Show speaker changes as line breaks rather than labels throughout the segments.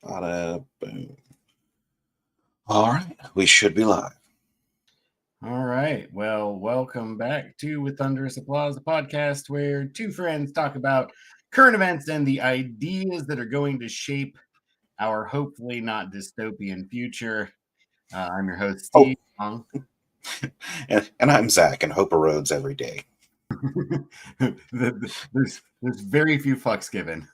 Bada boom. All right, we should be live.
All right. Well, welcome back to With Thunderous Applause, the podcast where two friends talk about current events and the ideas that are going to shape our hopefully not dystopian future. I'm your host, Steve.
Hope, and I'm Zach, and hope erodes every day.
there's very few fucks given.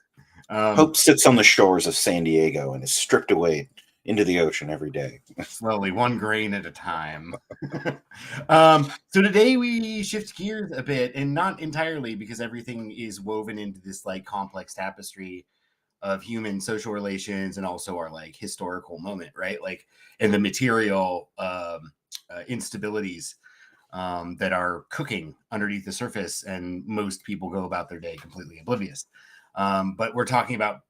Hope sits on the shores of San Diego and is stripped away into the ocean every day.
Slowly, one grain at a time. So today we shift gears a bit, and not entirely because everything is woven into this like complex tapestry of human social relations and also our like historical moment, right? Like, and the material instabilities that are cooking underneath the surface, and most people go about their day completely oblivious. But we're talking about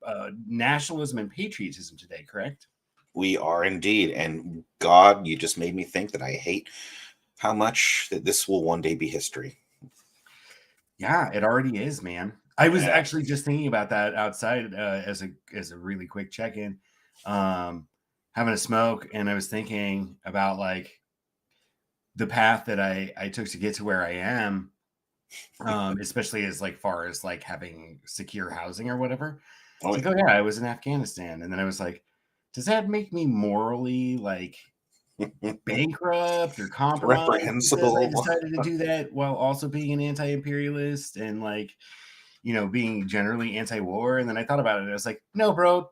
nationalism and patriotism today, correct?
We are indeed. And God, you just made me think that I hate how much that this will one day be history.
Yeah, it already is, man. I was actually just thinking about that outside as a really quick check-in, having a smoke, and I was thinking about like the path that I took to get to where I am, especially as like far as like having secure housing or whatever. It's like, oh yeah, I was in Afghanistan, and then I was like, does that make me morally like bankrupt or compromised because I
Reprehensible.
decided to do that while also being an anti-imperialist and like, you know, being generally anti-war? And then I thought about it and I was like, no, bro,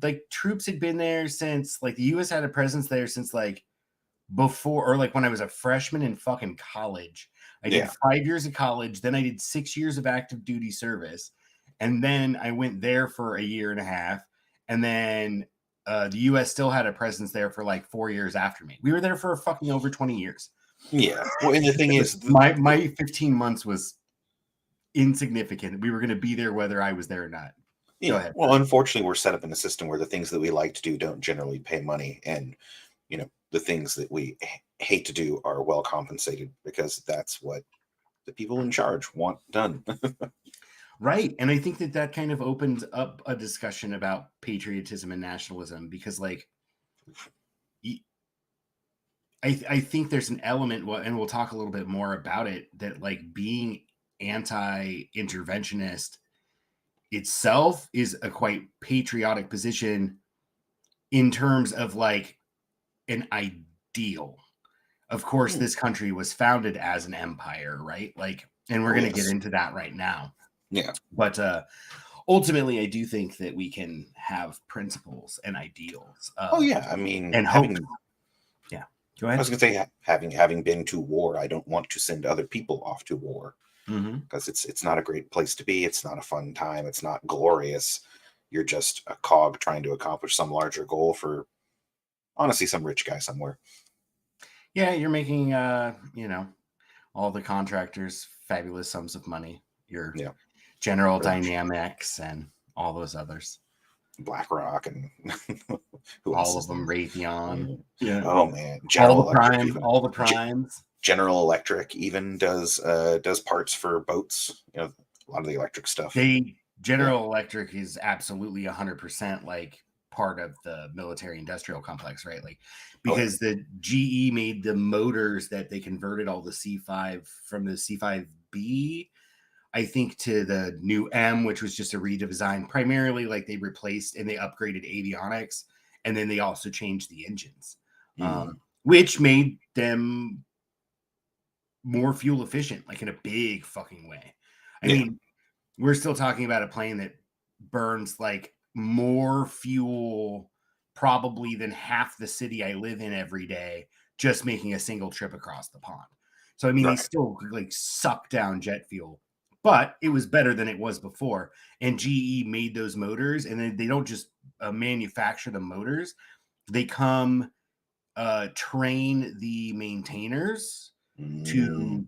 like troops had been there since like the US had a presence there since like before, or like when I was a freshman in fucking college. I did 5 years of college, then I did 6 years of active duty service, and then I went there for a year and a half, and then the US still had a presence there for like 4 years after me. We were there for fucking over 20 years.
Yeah. Well, and the thing is,
my 15 months was insignificant. We were going to be there whether I was there or not.
Yeah.
Go ahead.
Well, unfortunately, we're set up in a system where the things that we like to do don't generally pay money, and the things that we hate to do are well compensated because that's what the people in charge want done.
Right. And I think that kind of opens up a discussion about patriotism and nationalism because, like, I think there's an element, and we'll talk a little bit more about it, that like being anti-interventionist itself is a quite patriotic position in terms of like an ideal. Of course, this country was founded as an empire, right? Like, and we're going to get into that right now.
Yeah.
But ultimately, I do think that we can have principles and ideals.
I mean,
and hope. Yeah, go ahead.
I was going to say, having been to war, I don't want to send other people off to war because it's not a great place to be. It's not a fun time. It's not glorious. You're just a cog trying to accomplish some larger goal for, honestly, some rich guy somewhere.
Yeah, you're making, all the contractors fabulous sums of money. Your General Dynamics and all those others.
BlackRock and
who all of them, Raytheon.
Yeah. Oh man,
all the primes.
General Electric even does parts for boats. A lot of the electric stuff.
General Electric is absolutely 100% like part of the military industrial complex, right? Like because the GE made the motors that they converted all the C5 from the C5B, I think, to the new M, which was just a redesign. Primarily, like they replaced and they upgraded avionics, and then they also changed the engines, which made them more fuel efficient, like in a big fucking way. I mean, we're still talking about a plane that burns like more fuel probably than half the city I live in every day, just making a single trip across the pond. So, I mean, they still like suck down jet fuel, but it was better than it was before. And GE made those motors, and then they don't just manufacture the motors. They come train the maintainers to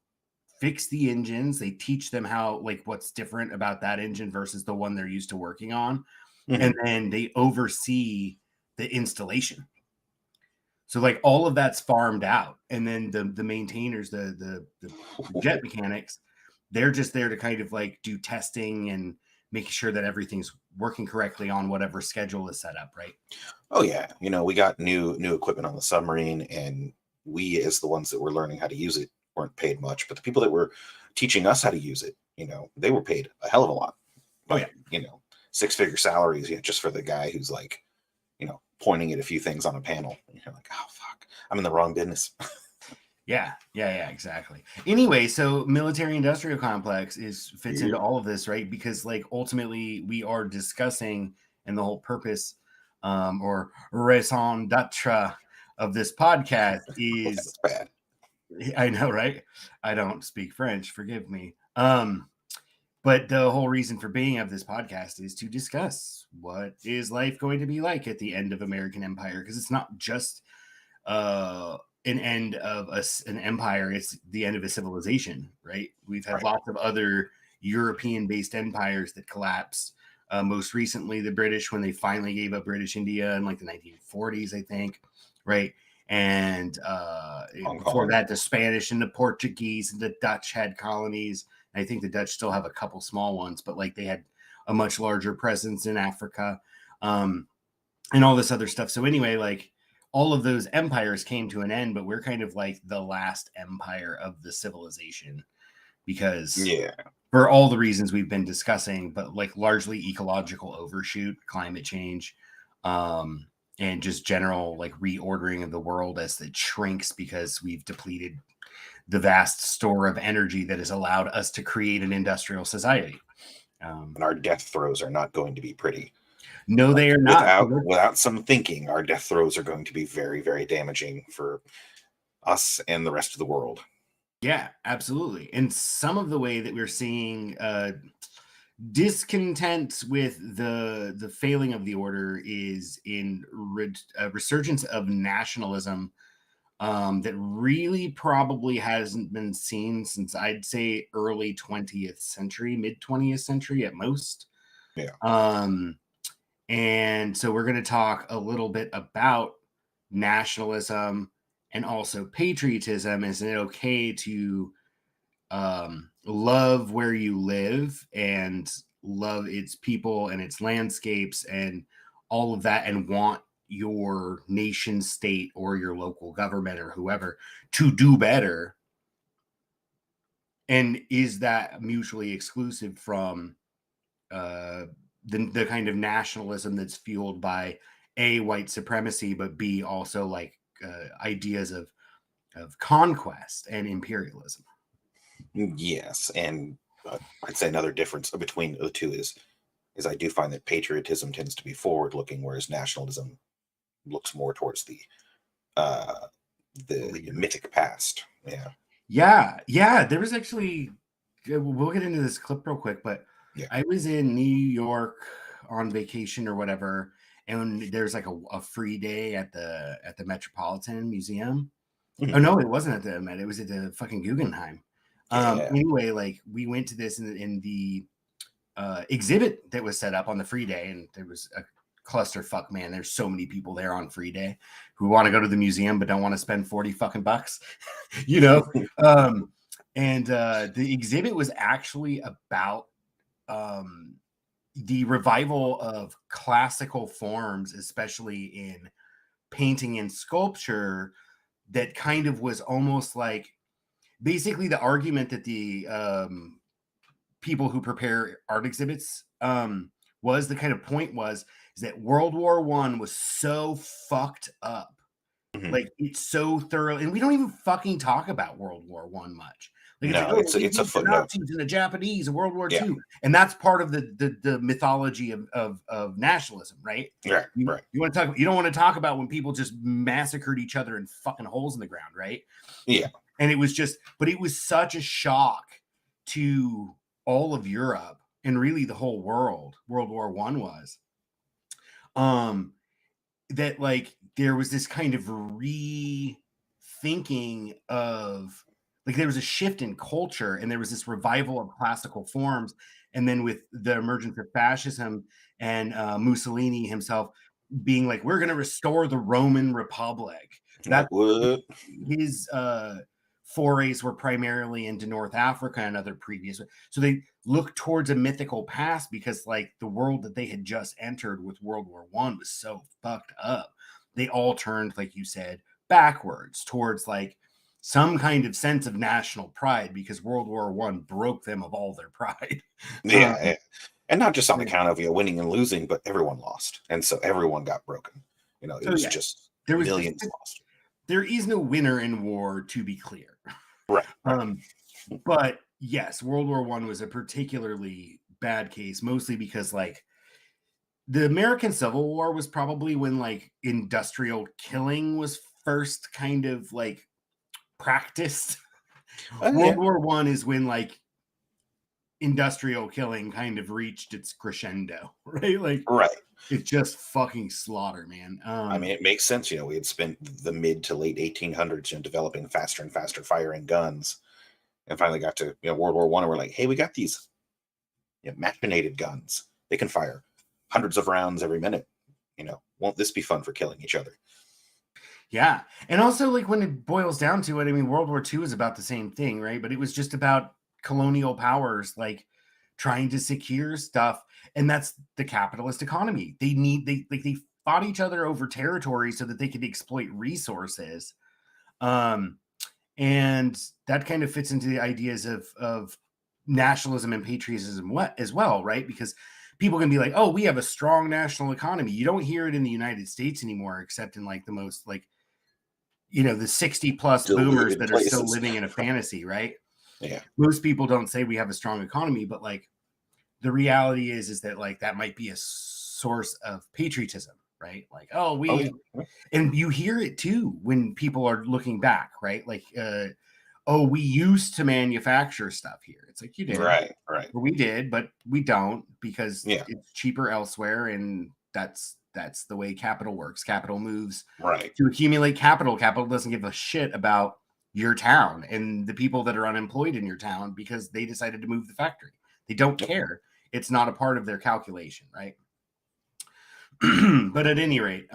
fix the engines. They teach them how, like, what's different about that engine versus the one they're used to working on. And then they oversee the installation. So like all of that's farmed out. And then the maintainers, the jet mechanics, they're just there to kind of like do testing and making sure that everything's working correctly on whatever schedule is set up, right?
Oh yeah, we got new equipment on the submarine, and we, as the ones that were learning how to use it, weren't paid much. But the people that were teaching us how to use it, they were paid a hell of a lot.
Oh yeah.
Like, six-figure salaries, just for the guy who's like, pointing at a few things on a panel. And you're like, oh fuck, I'm in the wrong business.
Yeah, exactly. Anyway, so military industrial complex fits into all of this, right? Because like ultimately we are discussing, and the whole purpose or raison d'etre of this podcast is
That's bad.
I know, right? I don't speak French, forgive me. But the whole reason for being of this podcast is to discuss what is life going to be like at the end of American Empire, because it's not just an end of an empire, it's the end of a civilization, right? We've had lots of other European-based empires that collapsed. Most recently, the British, when they finally gave up British India in like the 1940s, I think, right? And before that, the Spanish and the Portuguese and the Dutch had colonies. I think the Dutch still have a couple small ones, but like they had a much larger presence in Africa, and all this other stuff. So anyway, like all of those empires came to an end, but we're kind of like the last empire of the civilization because for all the reasons we've been discussing, but like largely ecological overshoot, climate change, and just general like reordering of the world as it shrinks because we've depleted the vast store of energy that has allowed us to create an industrial society.
And our death throes are not going to be pretty.
No, they are not.
Without some thinking, our death throes are going to be very, very damaging for us and the rest of the world.
Yeah, absolutely. And some of the way that we're seeing discontent with the failing of the order is in resurgence of nationalism that really probably hasn't been seen since I'd say early 20th century, mid 20th century at most.
Yeah.
And so we're going to talk a little bit about nationalism and also patriotism. Is it okay to love where you live and love its people and its landscapes and all of that, and want your nation state or your local government or whoever to do better? And is that mutually exclusive from the kind of nationalism that's fueled by A, white supremacy, but B, also like ideas of conquest and imperialism?
Yes, and I'd say another difference between the two is I do find that patriotism tends to be forward-looking, whereas nationalism looks more towards the mythic past.
Yeah. There was actually, we'll get into this clip real quick, but I was in New York on vacation or whatever, and there's like a free day at the Metropolitan Museum. Oh no, it wasn't at the Met. It was at the fucking Guggenheim. Anyway, like we went to this in the exhibit that was set up on the free day, and there was a clusterfuck, man. There's so many people there on free day who want to go to the museum but don't want to spend 40 fucking bucks, and the exhibit was actually about the revival of classical forms, especially in painting and sculpture, that kind of was almost like basically the argument that the people who prepare art exhibits was the kind of point was is that World War I was so fucked up. Like it's so thorough, and we don't even fucking talk about World War I much. Like
it's a footnote.
And the Japanese in World War II, and that's part of the mythology of nationalism, right?
Right.
You want to talk? You don't want to talk about when people just massacred each other in fucking holes in the ground, right?
Yeah.
And it was just, but it was such a shock to all of Europe and really the whole world. World War I was, that like there was this kind of rethinking of like there was a shift in culture and there was this revival of classical forms, and then with the emergence of fascism and Mussolini himself being like, we're going to restore the Roman Republic. That his forays were primarily into North Africa and other previous. So they looked towards a mythical past because like the world that they had just entered with World War One was so fucked up. They all turned, like you said, backwards towards like some kind of sense of national pride because World War One broke them of all their pride.
Yeah,
Um,
yeah. And not just on account of winning and losing, but everyone lost, and so everyone got broken. It
so
was
yeah,
just
there was
millions lost.
there is no winner in war, to be clear.
Right, right.
But yes, World War One was a particularly bad case, mostly because like the American Civil War was probably when like industrial killing was first kind of like practiced. World
Yeah,
War One is when like industrial killing kind of reached its crescendo, right? Like
right.
it's just fucking slaughter, man.
I mean, it makes sense. We had spent the mid to late 1800s, developing faster and faster firing guns, and finally got to World War One, and we're like, hey, we got these machinated guns. They can fire hundreds of rounds every minute. Won't this be fun for killing each other?
Yeah. And also, like, when it boils down to it, I mean, World War II is about the same thing, right? But it was just about colonial powers, like, trying to secure stuff. And that's the capitalist economy. They fought each other over territory so that they could exploit resources. Um, and that kind of fits into the ideas of nationalism and patriotism as well, right? Because people can be like, oh, we have a strong national economy. You don't hear it in the United States anymore, except in like the most like the 60 plus boomers
Deluded
that are still
places.
living in a fantasy, right?
Yeah.
Most people don't say we have a strong economy, but like the reality is that like that might be a source of patriotism, right? Like, oh,
Oh yeah.
and you hear it too when people are looking back, right? Like, oh, we used to manufacture stuff here. It's like you did,
Right. Right.
or we did, but we don't because
Yeah.
it's cheaper elsewhere, and that's the way capital works. Capital moves
Right.
to accumulate capital. Capital doesn't give a shit about your town and the people that are unemployed in your town because they decided to move the factory. They don't
Yep.
care. It's not a part of their calculation, right? But at any rate,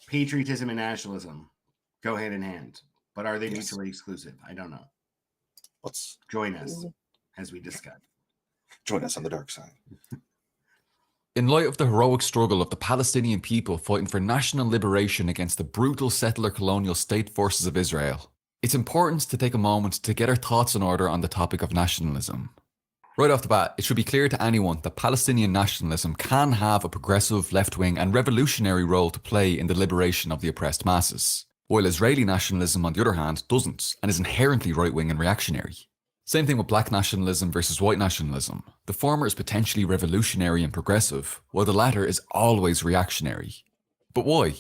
patriotism and nationalism go hand in hand, but are they
Yes.
mutually exclusive? I don't know.
Let's
Join us as we discuss.
join us on the dark side.
In light of the heroic struggle of the Palestinian people fighting for national liberation against the brutal settler colonial state forces of Israel, it's important to take a moment to get our thoughts in order on the topic of nationalism. Right off the bat, it should be clear to anyone that Palestinian nationalism can have a progressive, left-wing and revolutionary role to play in the liberation of the oppressed masses, while Israeli nationalism on the other hand doesn't and is inherently right-wing and reactionary. Same thing with black nationalism versus white nationalism. The former is potentially revolutionary and progressive, while the latter is always reactionary. But why?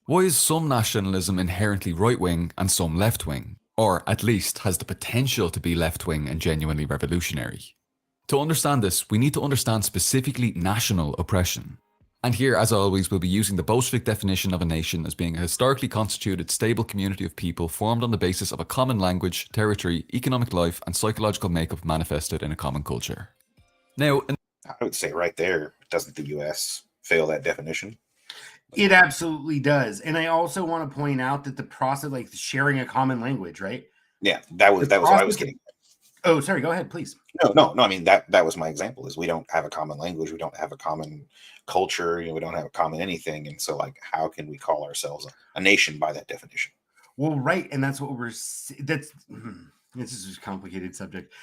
Why is some nationalism inherently right-wing and some left-wing? Or at least has the potential to be left-wing and genuinely revolutionary? To understand this, we need to understand specifically national oppression. And here, as always, we'll be using the Bolshevik definition of a nation as being a historically constituted, stable community of people formed on the basis of a common language, territory, economic life, and psychological makeup manifested in a common culture. Now,
I would say right there, doesn't the U.S. fail that definition?
It absolutely does. And I also want to point out that the process, like sharing a common language, right?
Yeah, that was what I was getting.
Oh, sorry. Go ahead, please.
No. I mean, that was my example. Is we don't have a common language, we don't have a common culture, we don't have a common anything, and so like, how can we call ourselves a nation by that definition?
Well, right, and that's what this is a complicated subject.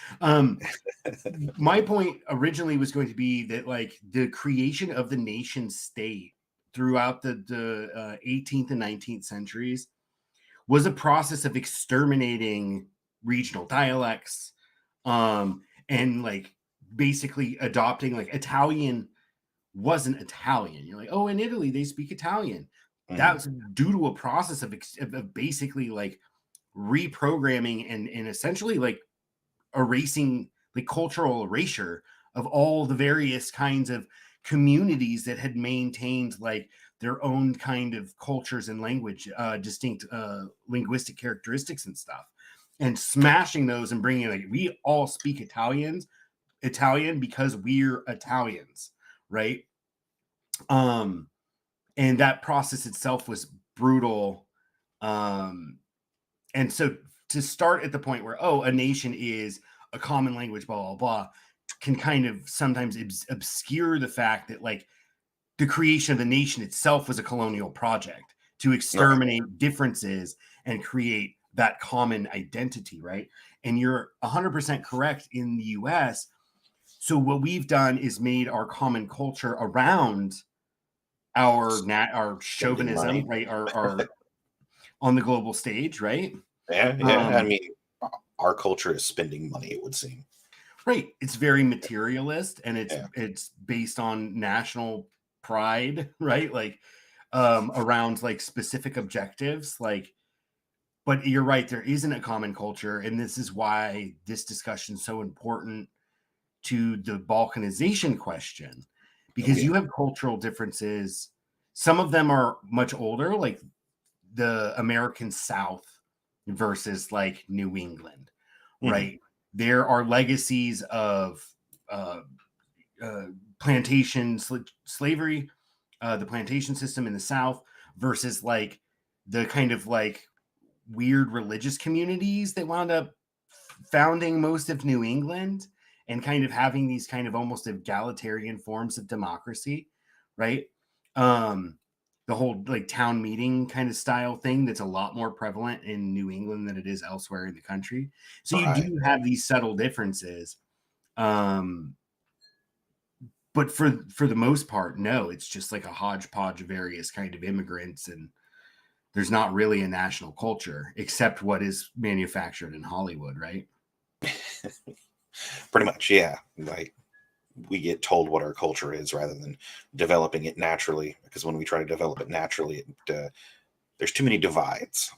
My point originally was going to be that like the creation of the nation state throughout the 18th and 19th centuries was a process of exterminating regional dialects, and like basically adopting like Italian wasn't Italian. You're like, oh, in Italy they speak Italian. That's due to a process of basically like reprogramming and essentially like erasing the cultural erasure of all the various kinds of communities that had maintained like their own kind of cultures and language, distinct linguistic characteristics and stuff, and smashing those and bringing like we all speak Italian because we're Italians, right? And that process itself was brutal, And so to start at the point where, oh, a nation is a common language, blah, blah, blah, can kind of sometimes obscure the fact that like the creation of the nation itself was a colonial project to exterminate differences and create that common identity, right? And you're 100% correct in the US. So what we've done is made our common culture around our chauvinism, right? Our on the global stage, right?
Yeah, I mean, our culture is spending money, it would seem.
Right. It's very materialist, and it's based on national pride, right? Like around like specific objectives, like, but you're right, there isn't a common culture, and this is why this discussion is so important to the balkanization question, because you have cultural differences. Some of them are much older, like the American South versus like New England, right? There are legacies of plantation slavery, the plantation system in the South versus like the kind of like weird religious communities that wound up founding most of New England and kind of having these kind of almost egalitarian forms of democracy, right? The whole like town meeting kind of style thing that's a lot more prevalent in New England than it is elsewhere in the country. So you do have these subtle differences. But for the most part, no, it's just like a hodgepodge of various kind of immigrants, and there's not really a national culture except what is manufactured in Hollywood, right?
Pretty much, yeah. Like we get told what our culture is rather than developing it naturally. Because when we try to develop it naturally, there's too many divides.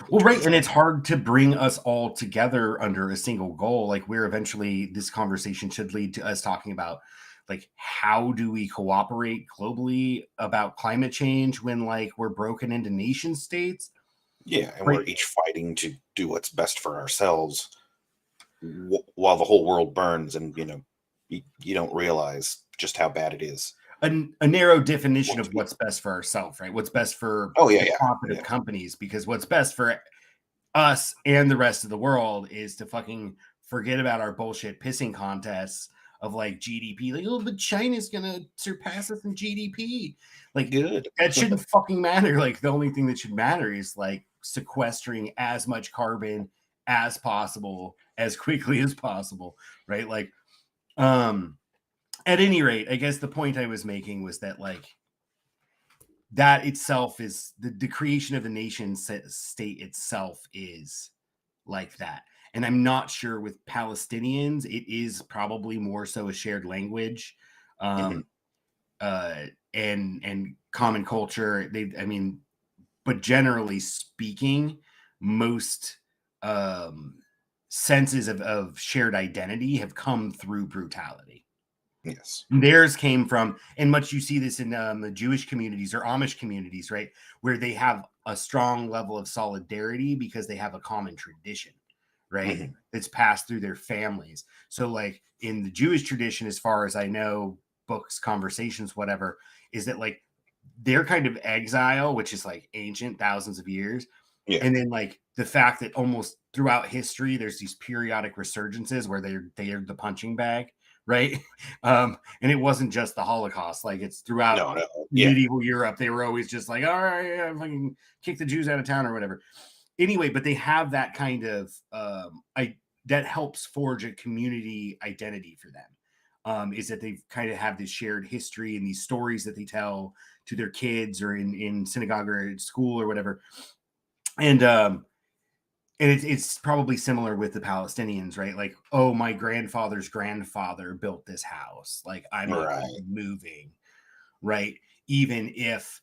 Well, right, and it's hard to bring us all together under a single goal. Like we're eventually, this conversation should lead to us talking about like how do we cooperate globally about climate change when like we're broken into nation states.
Yeah, and we're each fighting to do what's best for ourselves while the whole world burns, and you don't realize just how bad it is.
A narrow definition of what's best for ourselves, right? What's best for cooperative companies, because what's best for us and the rest of the world is to fucking forget about our bullshit pissing contests of like GDP. Like, oh, but China's gonna surpass us in GDP. Like,
good.
That shouldn't fucking matter. Like, the only thing that should matter is like sequestering as much carbon as possible as quickly as possible, right? Like, at any rate, I guess the point I was making was that like that itself is the creation of the nation state itself is like that. And I'm not sure with Palestinians, it is probably more so a shared language and common culture. But generally speaking, most senses of shared identity have come through brutality.
Yes.
Theirs came from, and much you see this in the Jewish communities or Amish communities, right? Where they have a strong level of solidarity because they have a common tradition, right? That's passed through their families. So like in the Jewish tradition, as far as I know, books, conversations, whatever, is that like their kind of exile, which is like ancient, thousands of years.
Yeah.
And then like the fact that almost throughout history, there's these periodic resurgences where they're the punching bag, right? And it wasn't just the Holocaust, like it's throughout medieval Europe. They were always just like, all right, yeah, fucking kick the Jews out of town or whatever. Anyway, but they have that kind of that helps forge a community identity for them. Is that they kind of have this shared history and these stories that they tell to their kids or in synagogue or at school or whatever. And it's probably similar with the Palestinians, right? Like, oh, my grandfather's grandfather built this house. Like, I'm not moving, right? Even if,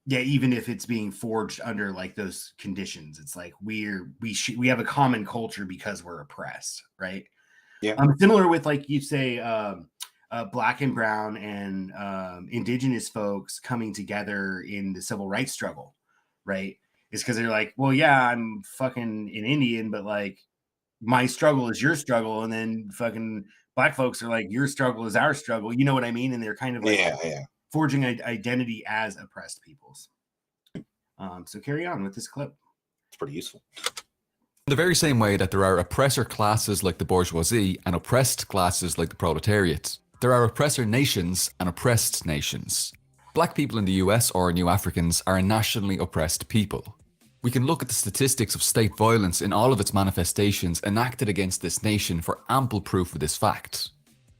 even if it's being forged under like those conditions, it's like we have a common culture because we're oppressed, right?
Yeah.
Similar with like you say, Black and brown and indigenous folks coming together in the civil rights struggle, right? It's because they're like, well, yeah, I'm fucking an Indian, but like my struggle is your struggle. And then fucking Black folks are like, your struggle is our struggle. You know what I mean? And they're kind of like forging identity as oppressed peoples. So carry on with this clip.
It's pretty useful.
In the very same way that there are oppressor classes like the bourgeoisie and oppressed classes like the proletariat, there are oppressor nations and oppressed nations. Black people in the US or New Africans are a nationally oppressed people. We can look at the statistics of state violence in all of its manifestations enacted against this nation for ample proof of this fact.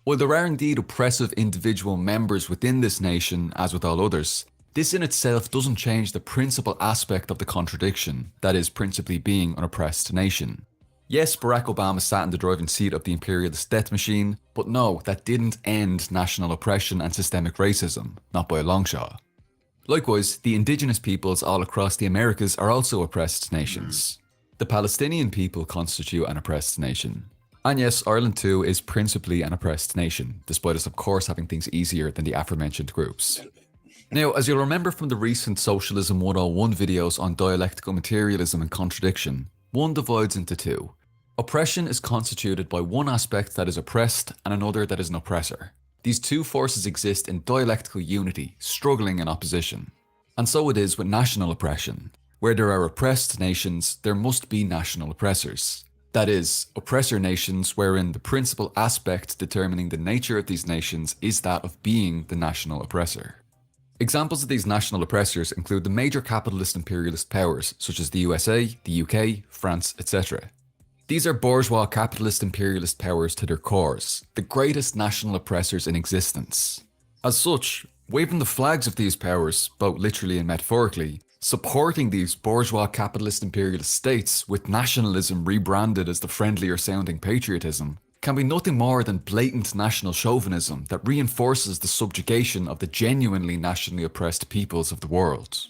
While there are indeed oppressive individual members within this nation, as with all others, this in itself doesn't change the principal aspect of the contradiction, that is, principally being an oppressed nation. Yes, Barack Obama sat in the driving seat of the imperialist death machine, but no, that didn't end national oppression and systemic racism, not by a long shot. Likewise, the indigenous peoples all across the Americas are also oppressed nations. The Palestinian people constitute an oppressed nation. And yes, Ireland too is principally an oppressed nation, despite us of course having things easier than the aforementioned groups. Now, as you'll remember from the recent Socialism 101 videos on dialectical materialism and contradiction, one divides into two. Oppression is constituted by one aspect that is oppressed and another that is an oppressor. These two forces exist in dialectical unity, struggling in opposition. And so it is with national oppression. Where there are oppressed nations, there must be national oppressors. That is, oppressor nations wherein the principal aspect determining the nature of these nations is that of being the national oppressor. Examples of these national oppressors include the major capitalist imperialist powers such as the USA, the UK, France, etc. These are bourgeois capitalist imperialist powers to their cores, the greatest national oppressors in existence. As such, waving the flags of these powers, both literally and metaphorically, supporting these bourgeois capitalist imperialist states with nationalism rebranded as the friendlier sounding patriotism, can be nothing more than blatant national chauvinism that reinforces the subjugation of the genuinely nationally oppressed peoples of the world.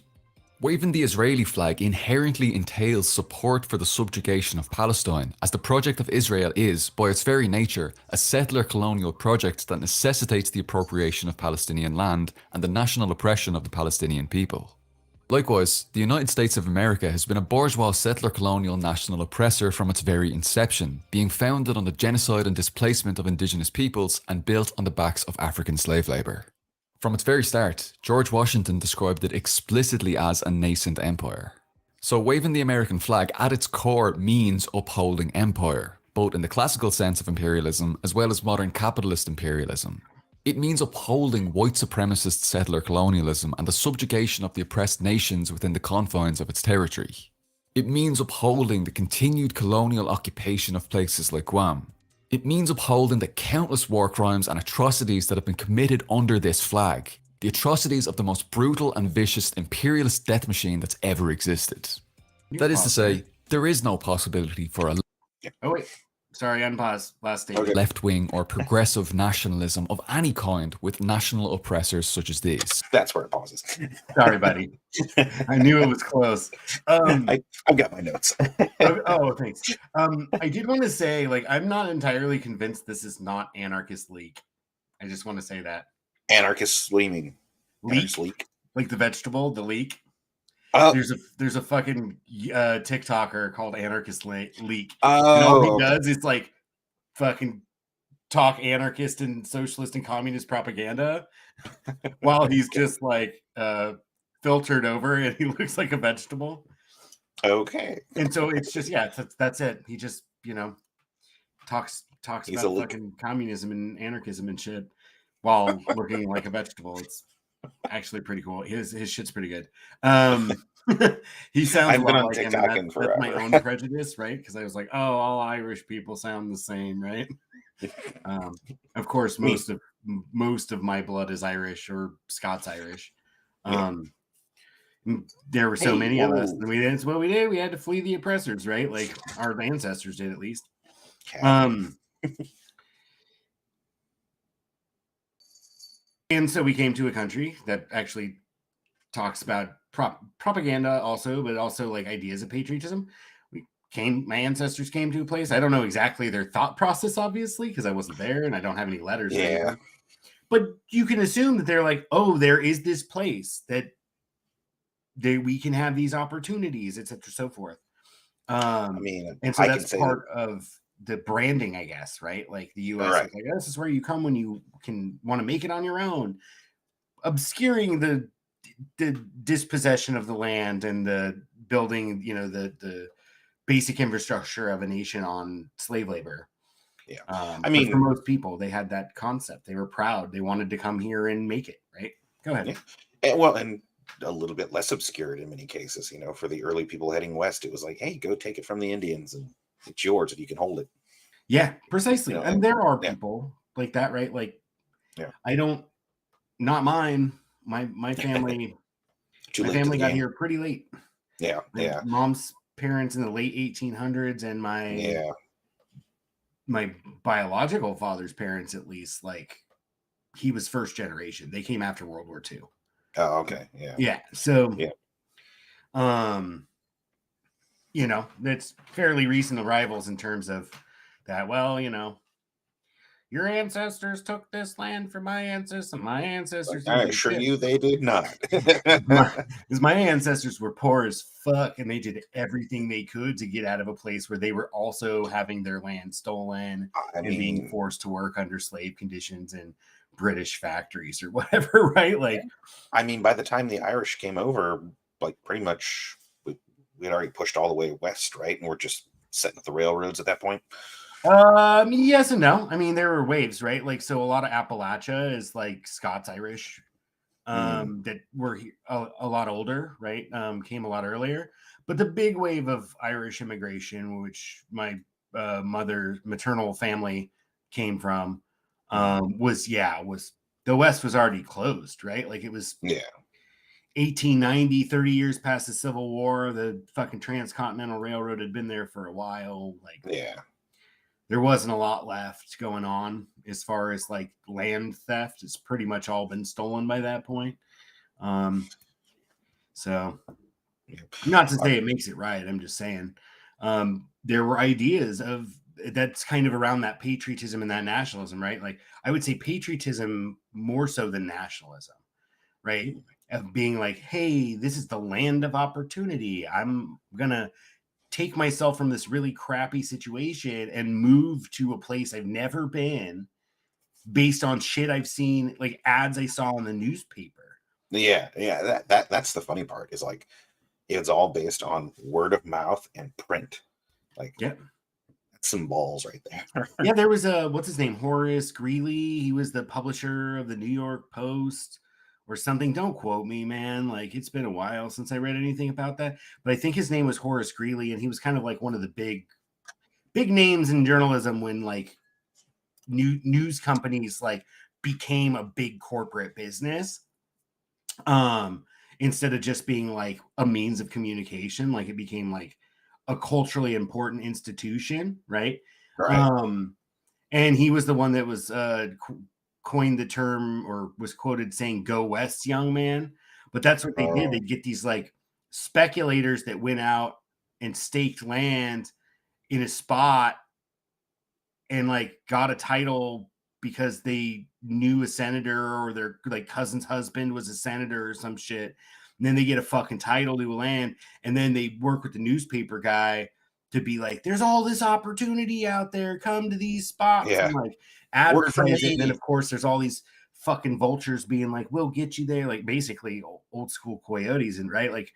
Waving the Israeli flag inherently entails support for the subjugation of Palestine, as the project of Israel is, by its very nature, a settler colonial project that necessitates the appropriation of Palestinian land and the national oppression of the Palestinian people. Likewise, the United States of America has been a bourgeois settler colonial national oppressor from its very inception, being founded on the genocide and displacement of indigenous peoples and built on the backs of African slave labour. From its very start, George Washington described it explicitly as a nascent empire. So waving the American flag at its core means upholding empire, both in the classical sense of imperialism as well as modern capitalist imperialism. It means upholding white supremacist settler colonialism and the subjugation of the oppressed nations within the confines of its territory. It means upholding the continued colonial occupation of places like Guam. It means upholding the countless war crimes and atrocities that have been committed under this flag, the atrocities of the most brutal and vicious imperialist death machine that's ever existed. That is to say, there is no possibility for a
Oh wait, sorry, unpause. Last statement.
Okay.
left-wing or progressive nationalism of any kind with national oppressors such as these.
That's where it pauses.
Sorry, buddy. I knew it was close.
I've got my notes.
Oh, thanks. I did want to say, like, I'm not entirely convinced this is not anarchist leak. I just want to say that.
Anarchist leaning.
Leek,
Leak.
like the vegetable, the leek.
Oh,
There's a fucking TikToker called Anarchist Leak. And all he does is like fucking talk anarchist and socialist and communist propaganda while he's just like filtered over and he looks like a vegetable.
okay.
And so it's just, yeah, that's it. He just, talks
He's
about fucking communism and anarchism and shit while looking like a vegetable. It's actually pretty cool. His shit's pretty good. He sounds
I've been on
like him,
TikTok
and
forever.
that's my own prejudice, right? Because I was like, oh, all Irish people sound the same, right? Of course, most of my blood is Irish or Scots Irish. There were so many of us, and that's what we did. We had to flee the oppressors, right? Like our ancestors did, at least. And so we came to a country that actually talks about propaganda also, but also like ideas of patriotism. My ancestors came to a place. I don't know exactly their thought process, obviously, because I wasn't there and I don't have any letters.
Yeah.
But you can assume that they're like, oh, there is this place that we can have these opportunities, etc., so forth. And so that's part of the branding, I guess, right? Like the U.S.
Right.
is like, this is where you come when you want to make it on your own, obscuring the the dispossession of the land and the building, the basic infrastructure of a nation on slave labor.
Yeah.
I mean, for most people, they had that concept. They were proud. They wanted to come here and make it, right? Go ahead.
Yeah. And a little bit less obscured in many cases, for the early people heading west, it was like, hey, go take it from the Indians and it's yours if you can hold it.
Yeah, precisely. And there are people like that, right? Like, I don't, not mine. My family, got here pretty late.
Yeah.
My mom's parents in the late 1800s, and my biological father's parents, at least, like, he was first generation. They came after World War II.
Oh, okay. Yeah.
Yeah. So, it's fairly recent arrivals in terms of that. Well, your ancestors took this land from my ancestors, and my ancestors.
I assure you, they did not.
Because my ancestors were poor as fuck, and they did everything they could to get out of a place where they were also having their land stolen and being forced to work under slave conditions in British factories or whatever, right? Like,
by the time the Irish came over, like, pretty much we had already pushed all the way west, right? And we're just setting up the railroads at that point.
Yes and no. I mean, there were waves, right? Like, so a lot of Appalachia is like Scots-Irish, that were a lot older, right? Came a lot earlier. But the big wave of Irish immigration, which my maternal family came from, was the West was already closed, right? Like, it was 1890, 30 years past the Civil War. The fucking Transcontinental Railroad had been there for a while. Like, there wasn't a lot left going on as far as like land theft. It's pretty much all been stolen by that point. So not to say it makes it right. I'm just saying there were ideas of that's kind of around that patriotism and that nationalism, right? Like, I would say patriotism more so than nationalism, right? Of being like, hey, this is the land of opportunity. I'm going to take myself from this really crappy situation and move to a place I've never been based on shit I've seen, like ads I saw in the newspaper.
Yeah. That's the funny part, is like, it's all based on word of mouth and print. Like, that's some balls right there.
Yeah, there was what's his name? Horace Greeley. He was the publisher of the New York Post or something. Don't quote me, man. Like, it's been a while since I read anything about that. But I think his name was Horace Greeley, and he was kind of like one of the big names in journalism when like news companies like became a big corporate business. Instead of just being like a means of communication, like it became like a culturally important institution, right? And he was the one that was coined the term, or was quoted saying, "Go West, young man." But that's what they did. They'd get these like speculators that went out and staked land in a spot and like got a title because they knew a senator, or their like cousin's husband was a senator or some shit. And then they get a fucking title to a land, and then they work with the newspaper guy to be like, there's all this opportunity out there. Come to these spots and like advertise it. And then of course there's all these fucking vultures being like, we'll get you there. Like, basically old school coyotes, and right. Like,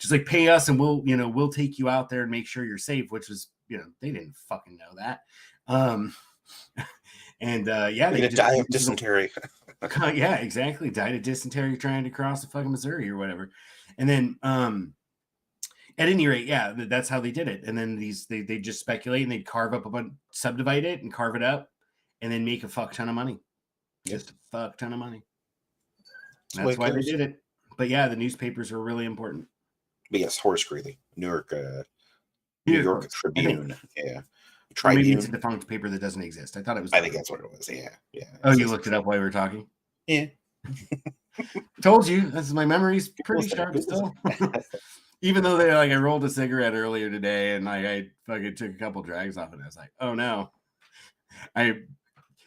just like, pay us and we'll take you out there and make sure you're safe, which was, they didn't fucking know that. And they
die of dysentery.
Yeah, exactly. Died of dysentery trying to cross the fucking Missouri or whatever. And then at any rate, that's how they did it. And then they just speculate, and they'd carve up a bunch, subdivide it and carve it up, and then make a fuck ton of money. Just a fuck ton of money. That's why they did it. But yeah, the newspapers were really important.
But yes, Horace Greeley, New York Tribune. Yeah.
Tribune. Maybe it's a defunct paper that doesn't exist. I thought it was.
I think that's what it was. Yeah.
Oh, you looked it up while we were talking?
Yeah.
Told you. My memory's pretty sharp still. Even though I rolled a cigarette earlier today, and I fucking took a couple drags off it. I was like, oh no.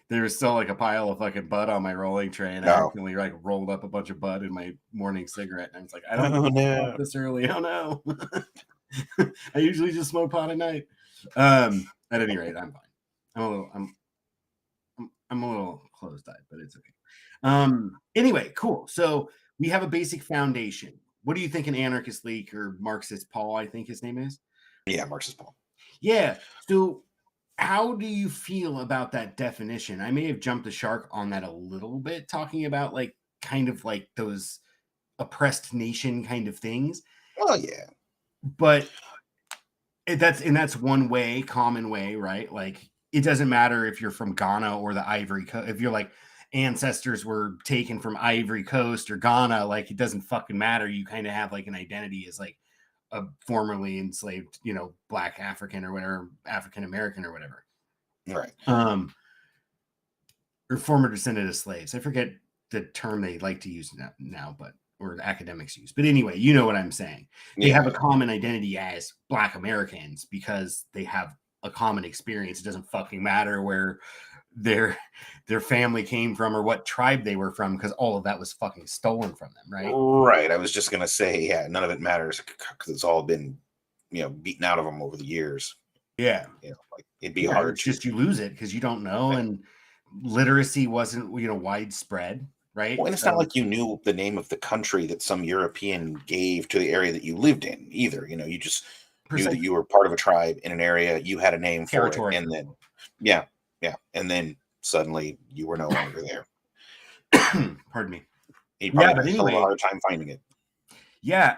There was still like a pile of fucking bud on my rolling tray, and I accidentally like rolled up a bunch of bud in my morning cigarette. And I was like, I don't smoke this early. Oh no. I usually just smoke pot at night. At any rate, I'm fine. I'm a little closed-eyed, but it's okay. Anyway, cool. So we have a basic foundation. What do you think an anarchist leak or Marxist Paul, I think his name is?
Yeah, Marxist Paul.
Yeah. So how do you feel about that definition? I may have jumped the shark on that a little bit, talking about like kind of like those oppressed nation kind of things.
Well, yeah.
But that's one way, common way, right? Like it doesn't matter if you're from Ghana or the Ivory Coast. If you're like ancestors were taken from Ivory Coast or Ghana, like it doesn't fucking matter. You kind of have like an identity as like a formerly enslaved, Black African or whatever, African American or whatever.
Right.
Or former descendant of slaves. I forget the term they like to use now, but or the academics use. But anyway, you know what I'm saying. They have a common identity as Black Americans because they have a common experience. It doesn't fucking matter where their family came from or what tribe they were from, because all of that was fucking stolen from them, right?
Right. I was just gonna say, yeah, none of it matters because it's all been, beaten out of them over the years.
Yeah.
Like it'd be hard.
It's just you lose it because you don't know, and literacy wasn't widespread. Right.
Well, and it's not like you knew the name of the country that some European gave to the area that you lived in either. You just knew that you were part of a tribe in an area. You had a name for it, and then, yeah, and then suddenly you were no longer there.
Pardon me.
You probably had a hard time finding it.
Yeah.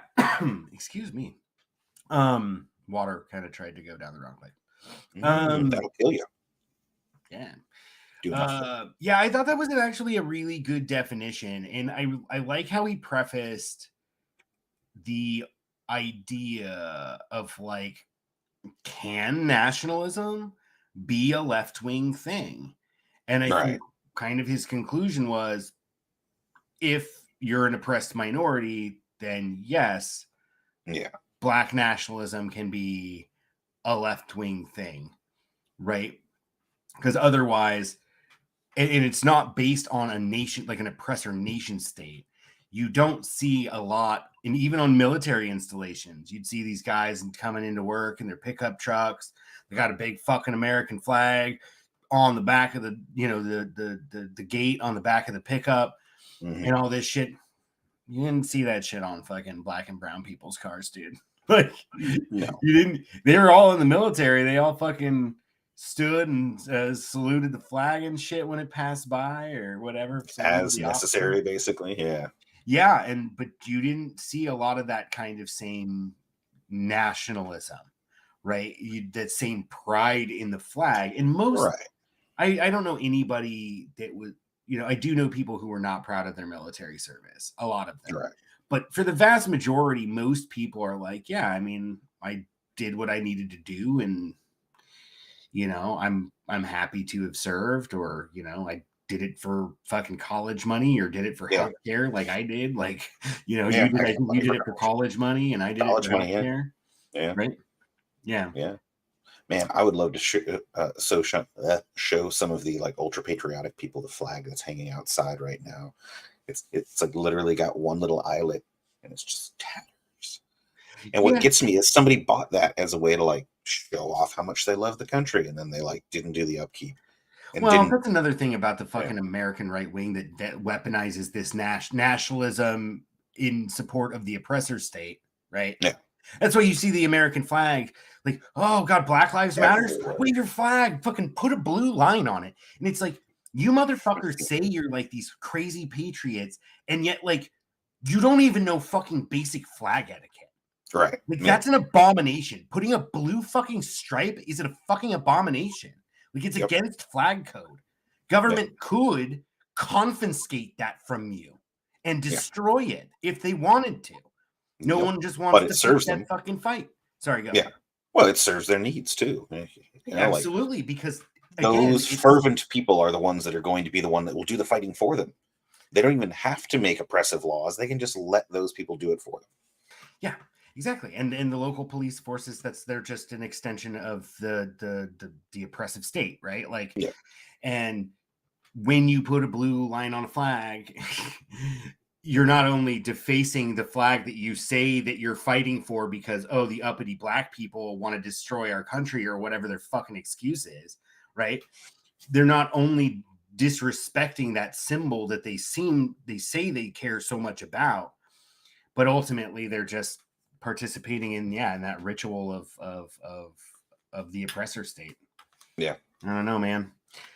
Excuse me. Water kind of tried to go down the wrong way.
That'll kill you.
Yeah.
Yeah,
I thought that was actually a really good definition, and I like how he prefaced the idea of like, can nationalism be a left-wing thing? And I think kind of his conclusion was, if you're an oppressed minority, then yes, Black nationalism can be a left-wing thing, right? Because otherwise, and it's not based on a nation, like an oppressor nation state. You don't see a lot, and even on military installations, you'd see these guys coming into work in their pickup trucks. They got a big fucking American flag on the back of the, the gate on the back of the pickup, and all this shit. You didn't see that shit on fucking Black and brown people's cars, dude. Like,
no,
you didn't. They were all in the military. They all fucking stood and saluted the flag and shit when it passed by or whatever,
as necessary, basically.
But you didn't see a lot of that kind of same nationalism, right? That same pride in the flag. And most, I don't know anybody that would, I do know people who are not proud of their military service, a lot of them, but for the vast majority, most people are like, yeah, I mean, I did what I needed to do, and I'm happy to have served, or I did it for fucking college money, or did it for healthcare, like I did. Like, you did it for college money, and I did it for healthcare. Right. Yeah.
Man, I would love to show some of the like ultra patriotic people the flag that's hanging outside right now. It's like literally got one little eyelet, and it's just tatters. And what gets me is somebody bought that as a way to like show off how much they love the country, and then they like didn't do the upkeep.
Well, that's another thing about the fucking American right wing that weaponizes this nationalism in support of the oppressor state, right?
Yeah.
That's why you see the American flag, like, oh God, Black Lives Matter. Wave your flag, fucking put a blue line on it. And it's like, you motherfuckers say you're like these crazy patriots, and yet like you don't even know fucking basic flag etiquette.
Right.
Like, that's an abomination. Putting a blue fucking stripe is a fucking abomination. Like, it's against flag code. Government could confiscate that from you and destroy it if they wanted to. No one just wants to fight that fucking fight. Sorry, go.
Yeah. Well, it serves their needs too.
Absolutely, like, because
those fervent people are the ones that are going to be the one that will do the fighting for them. They don't even have to make oppressive laws. They can just let those people do it for them.
Yeah. Exactly. And the local police forces, they're just an extension of the oppressive state, right? Like, and when you put a blue line on a flag, you're not only defacing the flag that you say that you're fighting for because, oh, the uppity Black people want to destroy our country or whatever their fucking excuse is, right? They're not only disrespecting that symbol that they say they care so much about, but ultimately they're just participating in that ritual of the oppressor state.
Yeah.
I don't know, man.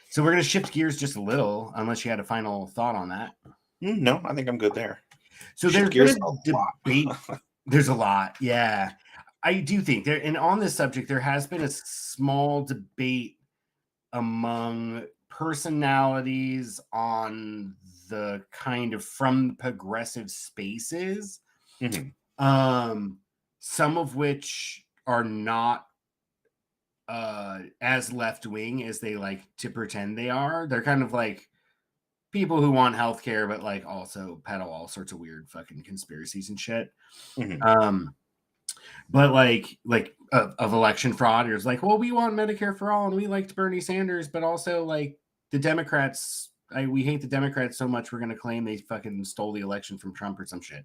So we're going to shift gears just a little, unless you had a final thought on that.
No, I think I'm good there.
So there's been a debate. There's a lot. Yeah. I do think there, and on this subject, there has been a small debate among personalities on the kind of from progressive spaces, some of which are not as left-wing as they like to pretend they are. They're kind of like people who want healthcare, but like also peddle all sorts of weird fucking conspiracies and shit. But like of election fraud, it's like, well, we want Medicare for all, and we liked Bernie Sanders, but also like the Democrats, we hate the Democrats so much we're going to claim they fucking stole the election from Trump or some shit.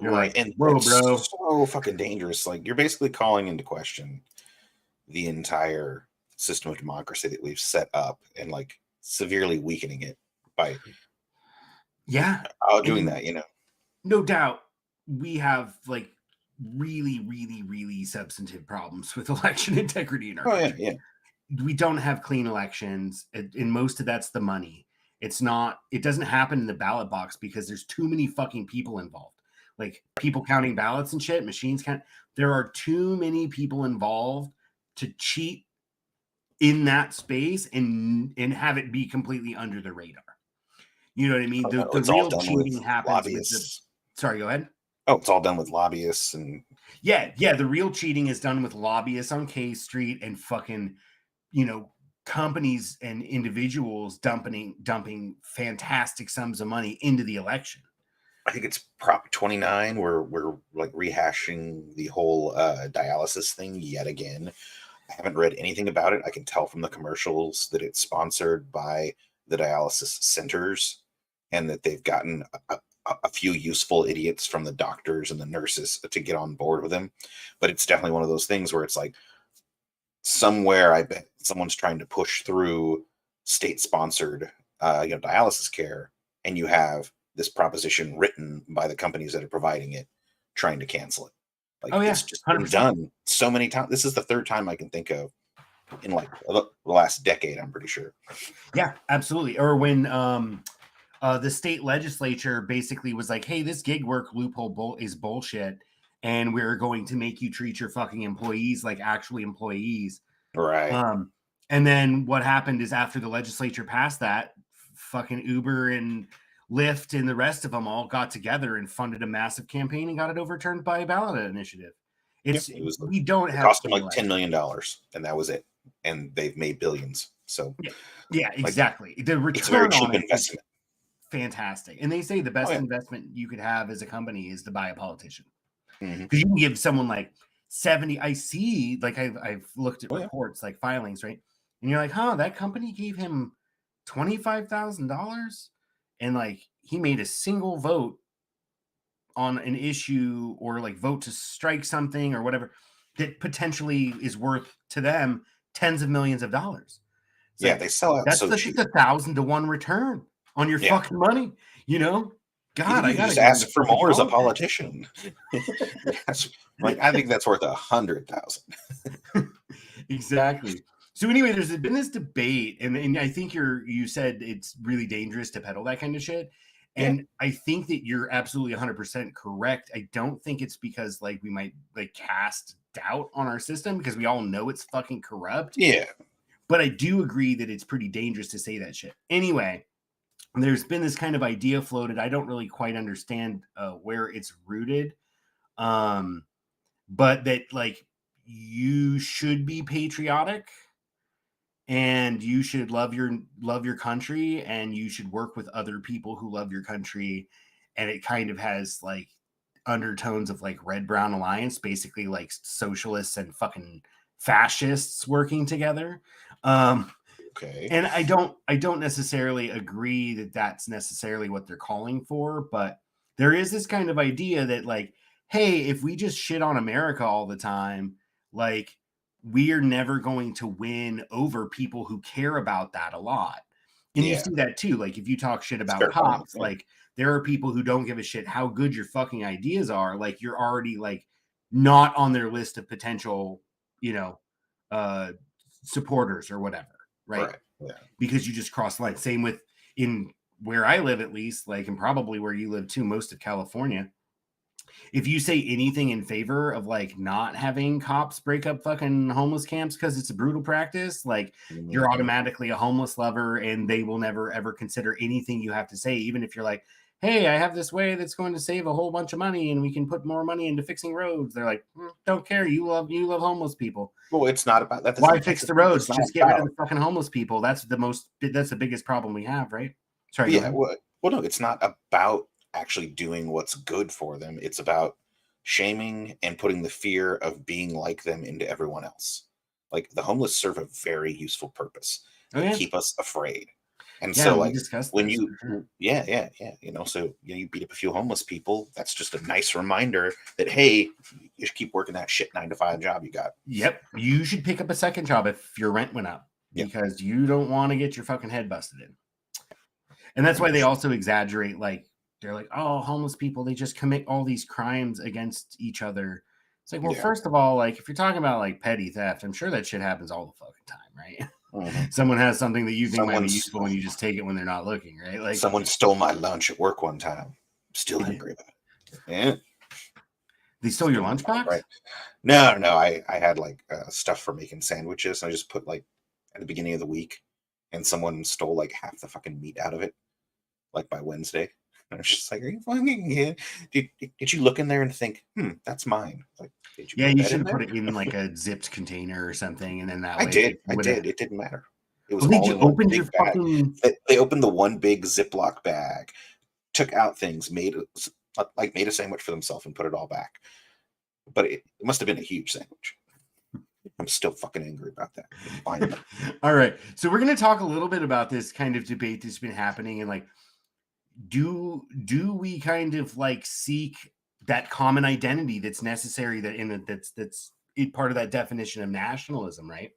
You're right, like, and whoa, bro, so fucking dangerous. Like, you're basically calling into question the entire system of democracy that we've set up and like severely weakening it by doing that.
No doubt, we have like really, really, really substantive problems with election integrity in our country.
Yeah.
We don't have clean elections, and most of that's the money. It doesn't happen in the ballot box because there's too many fucking people involved. Like people counting ballots and shit, machines count. There are too many people involved to cheat in that space and have it be completely under the radar. You know what I mean? The real cheating happens with sorry, go ahead.
Oh, it's all done with lobbyists and
the real cheating is done with lobbyists on K Street and fucking, companies and individuals dumping fantastic sums of money into the election.
I think it's Prop 29 where we're like rehashing the whole dialysis thing yet again. I haven't read anything about it. I can tell from the commercials that it's sponsored by the dialysis centers and that they've gotten a few useful idiots from the doctors and the nurses to get on board with them. But it's definitely one of those things where it's like somewhere I bet someone's trying to push through state-sponsored dialysis care, and you have this proposition written by the companies that are providing it trying to cancel it. Like, it's just been done so many times. This is the third time I can think of in like the last decade, I'm pretty sure.
Yeah, absolutely. Or when the state legislature basically was like, hey, this gig work loophole is bullshit, and we're going to make you treat your fucking employees like actually employees.
Right.
And then what happened is after the legislature passed that, fucking Uber and Lyft and the rest of them all got together and funded a massive campaign and got it overturned by a ballot initiative. We don't have
cost them like $10 million, and that was it. And they've made billions. So
yeah, exactly. The return
it's a very cheap
on
investment.
Fantastic. And they say the best investment you could have as a company is to buy a politician.
Because
you can give someone like 70. I see, like I've looked at reports, like filings, right? And you're like, that company gave him $25,000 and like he made a single vote on an issue or like vote to strike something or whatever that potentially is worth to them tens of millions of dollars.
They sell out.
That's
so
just
cheap.
1,000 to 1 return on your fucking money, God,
I gotta just ask for more as a politician. I think that's worth 100,000.
Exactly. So anyway, there's been this debate, and I think you said it's really dangerous to peddle that kind of shit. And I think that you're absolutely 100% correct. I don't think it's because like we might like cast doubt on our system because we all know it's fucking corrupt.
Yeah.
But I do agree that it's pretty dangerous to say that shit. Anyway, there's been this kind of idea floated. I don't really quite understand where it's rooted. But that like you should be patriotic and you should love your country and you should work with other people who love your country. And it kind of has like undertones of like Red Brown Alliance, basically like socialists and fucking fascists working together.
Okay.
And I don't necessarily agree that that's necessarily what they're calling for, but there is this kind of idea that like, hey, if we just shit on America all the time, like we are never going to win over people who care about that a lot. And you see that too. Like if you talk shit about cops, like there are people who don't give a shit how good your fucking ideas are. Like you're already like not on their list of potential, supporters or whatever, right?
Yeah.
Because you just cross the line. Same with in where I live, at least, like, and probably where you live too, most of California. If you say anything in favor of like not having cops break up fucking homeless camps because it's a brutal practice, like you're automatically a homeless lover and they will never ever consider anything you have to say, even if you're like, hey, I have this way that's going to save a whole bunch of money and we can put more money into fixing roads. They're like, don't care. You love homeless people.
Well, it's not about that.
Why fix the roads? Just get rid of the fucking homeless people. That's the biggest problem we have, right? Sorry.
Yeah. Well, no, it's not about actually doing what's good for them. It's about shaming and putting the fear of being like them into everyone else. Like the homeless serve a very useful purpose. They keep us afraid. And so like when you, so you beat up a few homeless people, that's just a nice reminder that, hey, you should keep working that shit 9-to-5 job you got.
Yep. You should pick up a second job if your rent went up because you don't want to get your fucking head busted in. And that's why they also exaggerate. Like they're like, oh, homeless people, they just commit all these crimes against each other. It's like, well, first of all, like if you're talking about like petty theft, I'm sure that shit happens all the fucking time, right? Someone has something that you think might be useful and you just take it when they're not looking, right? Like
someone stole my lunch at work one time. Still angry about it. Yeah.
They stole your lunchbox?
Right. No. I had like stuff for making sandwiches. And I just put like at the beginning of the week, and someone stole like half the fucking meat out of it, like by Wednesday. And I was just like, "Are you fucking here? Did you look in there and think, that's mine?" Like,
you should have put it in like a zipped container or something, and then that way.
I did. It didn't matter. It was
all
in one big bag. They opened the one big Ziploc bag, took out things, made a sandwich for themselves, and put it all back. But it must have been a huge sandwich. I'm still fucking angry about that.
All right, so we're going to talk a little bit about this kind of debate that's been happening, and like, do we kind of like seek that common identity that's necessary that's part of that definition of nationalism, right?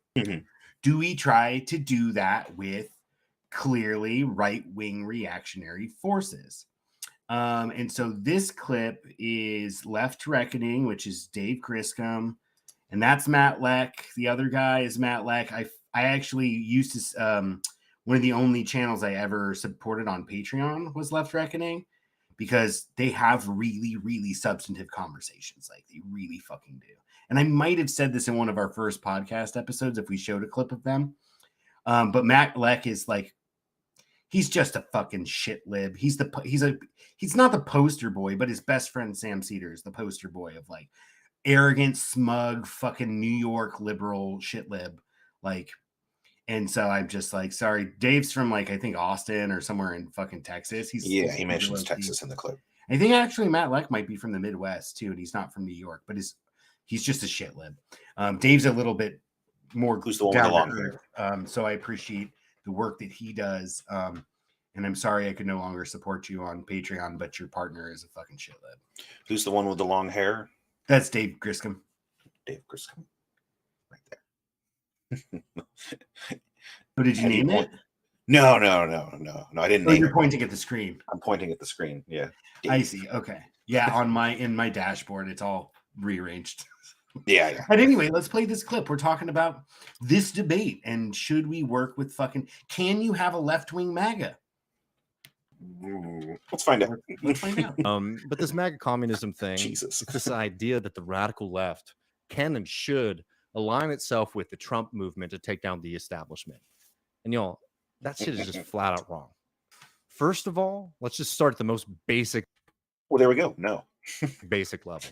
Do we try to do that with clearly right-wing reactionary forces? And so this clip is Left Reckoning, which is Dave Griscom, and that's Matt Leck. The other guy is Matt Leck. I actually used to one of the only channels I ever supported on Patreon was Left Reckoning, because they have really, really substantive conversations. Like they really fucking do. And I might have said this in one of our first podcast episodes if we showed a clip of them. But Matt Leck is like, he's just a fucking shit lib. He's not the poster boy, but his best friend Sam Cedar is the poster boy of like arrogant, smug, fucking New York liberal shit lib. Like, and so I'm just like, sorry, Dave's from like, I think Austin or somewhere in fucking Texas.
He mentions Texas in the clip.
I think actually Matt Leck might be from the Midwest too, and he's not from New York, but he's just a shit lib. Dave's a little bit more.
Who's the one with the long hair?
So I appreciate the work that he does. And I'm sorry I could no longer support you on Patreon, but your partner is a fucking shit lib.
Who's the one with the long hair?
That's Dave Griscom.
Dave Griscom. Right there.
So did you name it?
No. I didn't name it.
You're pointing at the screen.
I'm pointing at the screen. Yeah.
Dave. I see. Okay. Yeah. In my dashboard, it's all rearranged.
Yeah.
But anyway, let's play this clip. We're talking about this debate and should we work with can you have a left-wing MAGA?
Let's find out.
But this MAGA communism thing,
Jesus.
It's this idea that the radical left can and should align itself with the Trump movement to take down the establishment. And y'all, that shit is just flat out wrong. First of all, let's just start at the most basic.
Well, there we go. No.
Basic level.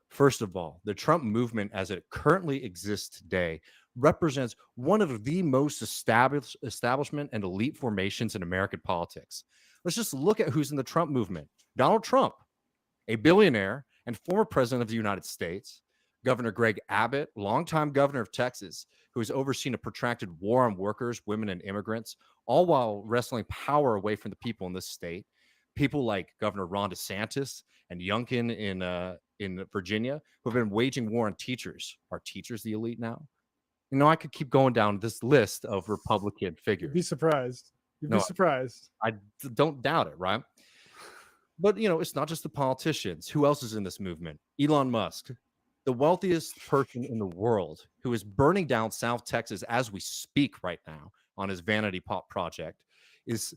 First of all, the Trump movement as it currently exists today represents one of the most establishment and elite formations in American politics. Let's just look at who's in the Trump movement. Donald Trump, a billionaire and former president of the United States. Governor Greg Abbott, longtime governor of Texas, who has overseen a protracted war on workers, women, and immigrants, all while wresting power away from the people in this state. People like Governor Ron DeSantis and Youngkin in Virginia, who have been waging war on teachers. Are teachers the elite now? I could keep going down this list of Republican figures.
Be surprised. You'd
No,
be surprised.
I don't doubt it, right? But, it's not just the politicians. Who else is in this movement? Elon Musk, the wealthiest person in the world, who is burning down South Texas as we speak right now on his vanity pop project, is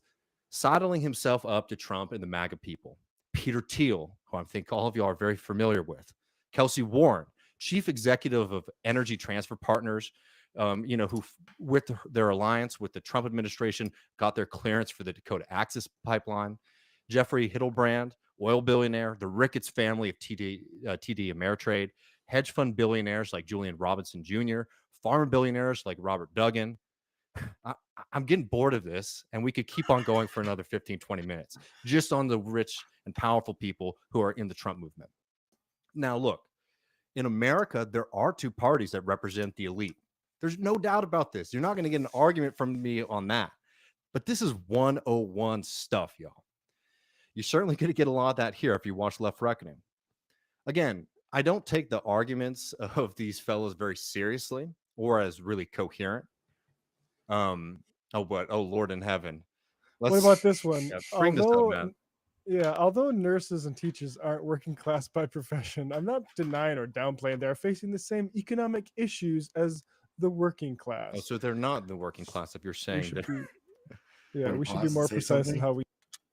sidling himself up to Trump and the MAGA people. Peter Thiel, who I think all of you are very familiar with. Kelsey Warren, chief executive of Energy Transfer Partners, who with their alliance with the Trump administration got their clearance for the Dakota Access Pipeline. Jeffrey Hittelbrand, oil billionaire, the Ricketts family of TD Ameritrade, hedge fund billionaires like Julian Robinson Jr., farmer billionaires like Robert Duggan. I'm getting bored of this, and we could keep on going for another 15, 20 minutes just on the rich and powerful people who are in the Trump movement. Now, look, in America, there are two parties that represent the elite. There's no doubt about this. You're not going to get an argument from me on that. But this is 101 stuff, y'all. You're certainly going to get a lot of that here if you watch Left Reckoning. Again, I don't take the arguments of these fellows very seriously or as really coherent. Oh, Lord in heaven.
What about this one?
Yeah, bring this up, man.
Yeah, although nurses and teachers aren't working class by profession, I'm not denying or downplaying they are facing the same economic issues as the working class.
Oh, so they're not the working class if you're saying that.
We should be more precise in how we.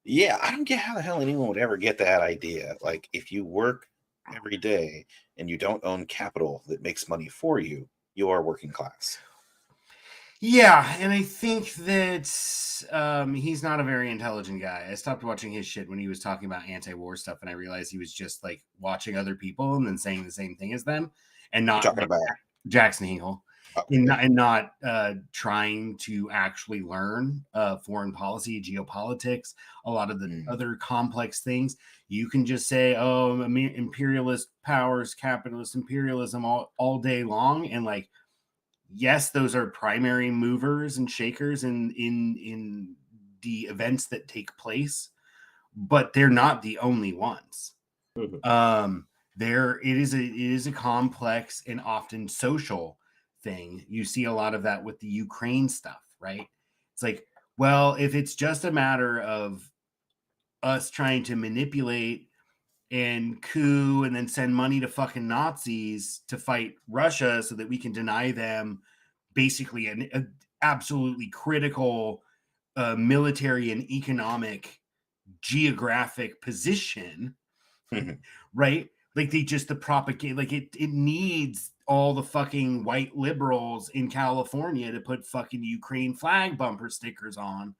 Yeah, I don't get how the hell anyone would ever get that idea. Like, if you work every day and you don't own capital that makes money for you, you are working class.
Yeah, and I think that he's not a very intelligent guy. I stopped watching his shit when he was talking about anti-war stuff, and I realized he was just like watching other people and then saying the same thing as them, and not
talking about
Jackson Hinkle, and not trying to actually learn foreign policy, geopolitics, a lot of the other complex things. You can just say, "Oh, imperialist powers, capitalist imperialism," all day long, and like. Yes, those are primary movers and shakers in the events that take place, but they're not the only ones. Mm-hmm. It is a complex and often social thing. You see a lot of that with the Ukraine stuff, right? It's like, well, if it's just a matter of us trying to manipulate and coup and then send money to fucking Nazis to fight Russia so that we can deny them basically an absolutely critical military and economic geographic position, right? Like the propaganda, like it needs all the fucking white liberals in California to put fucking Ukraine flag bumper stickers on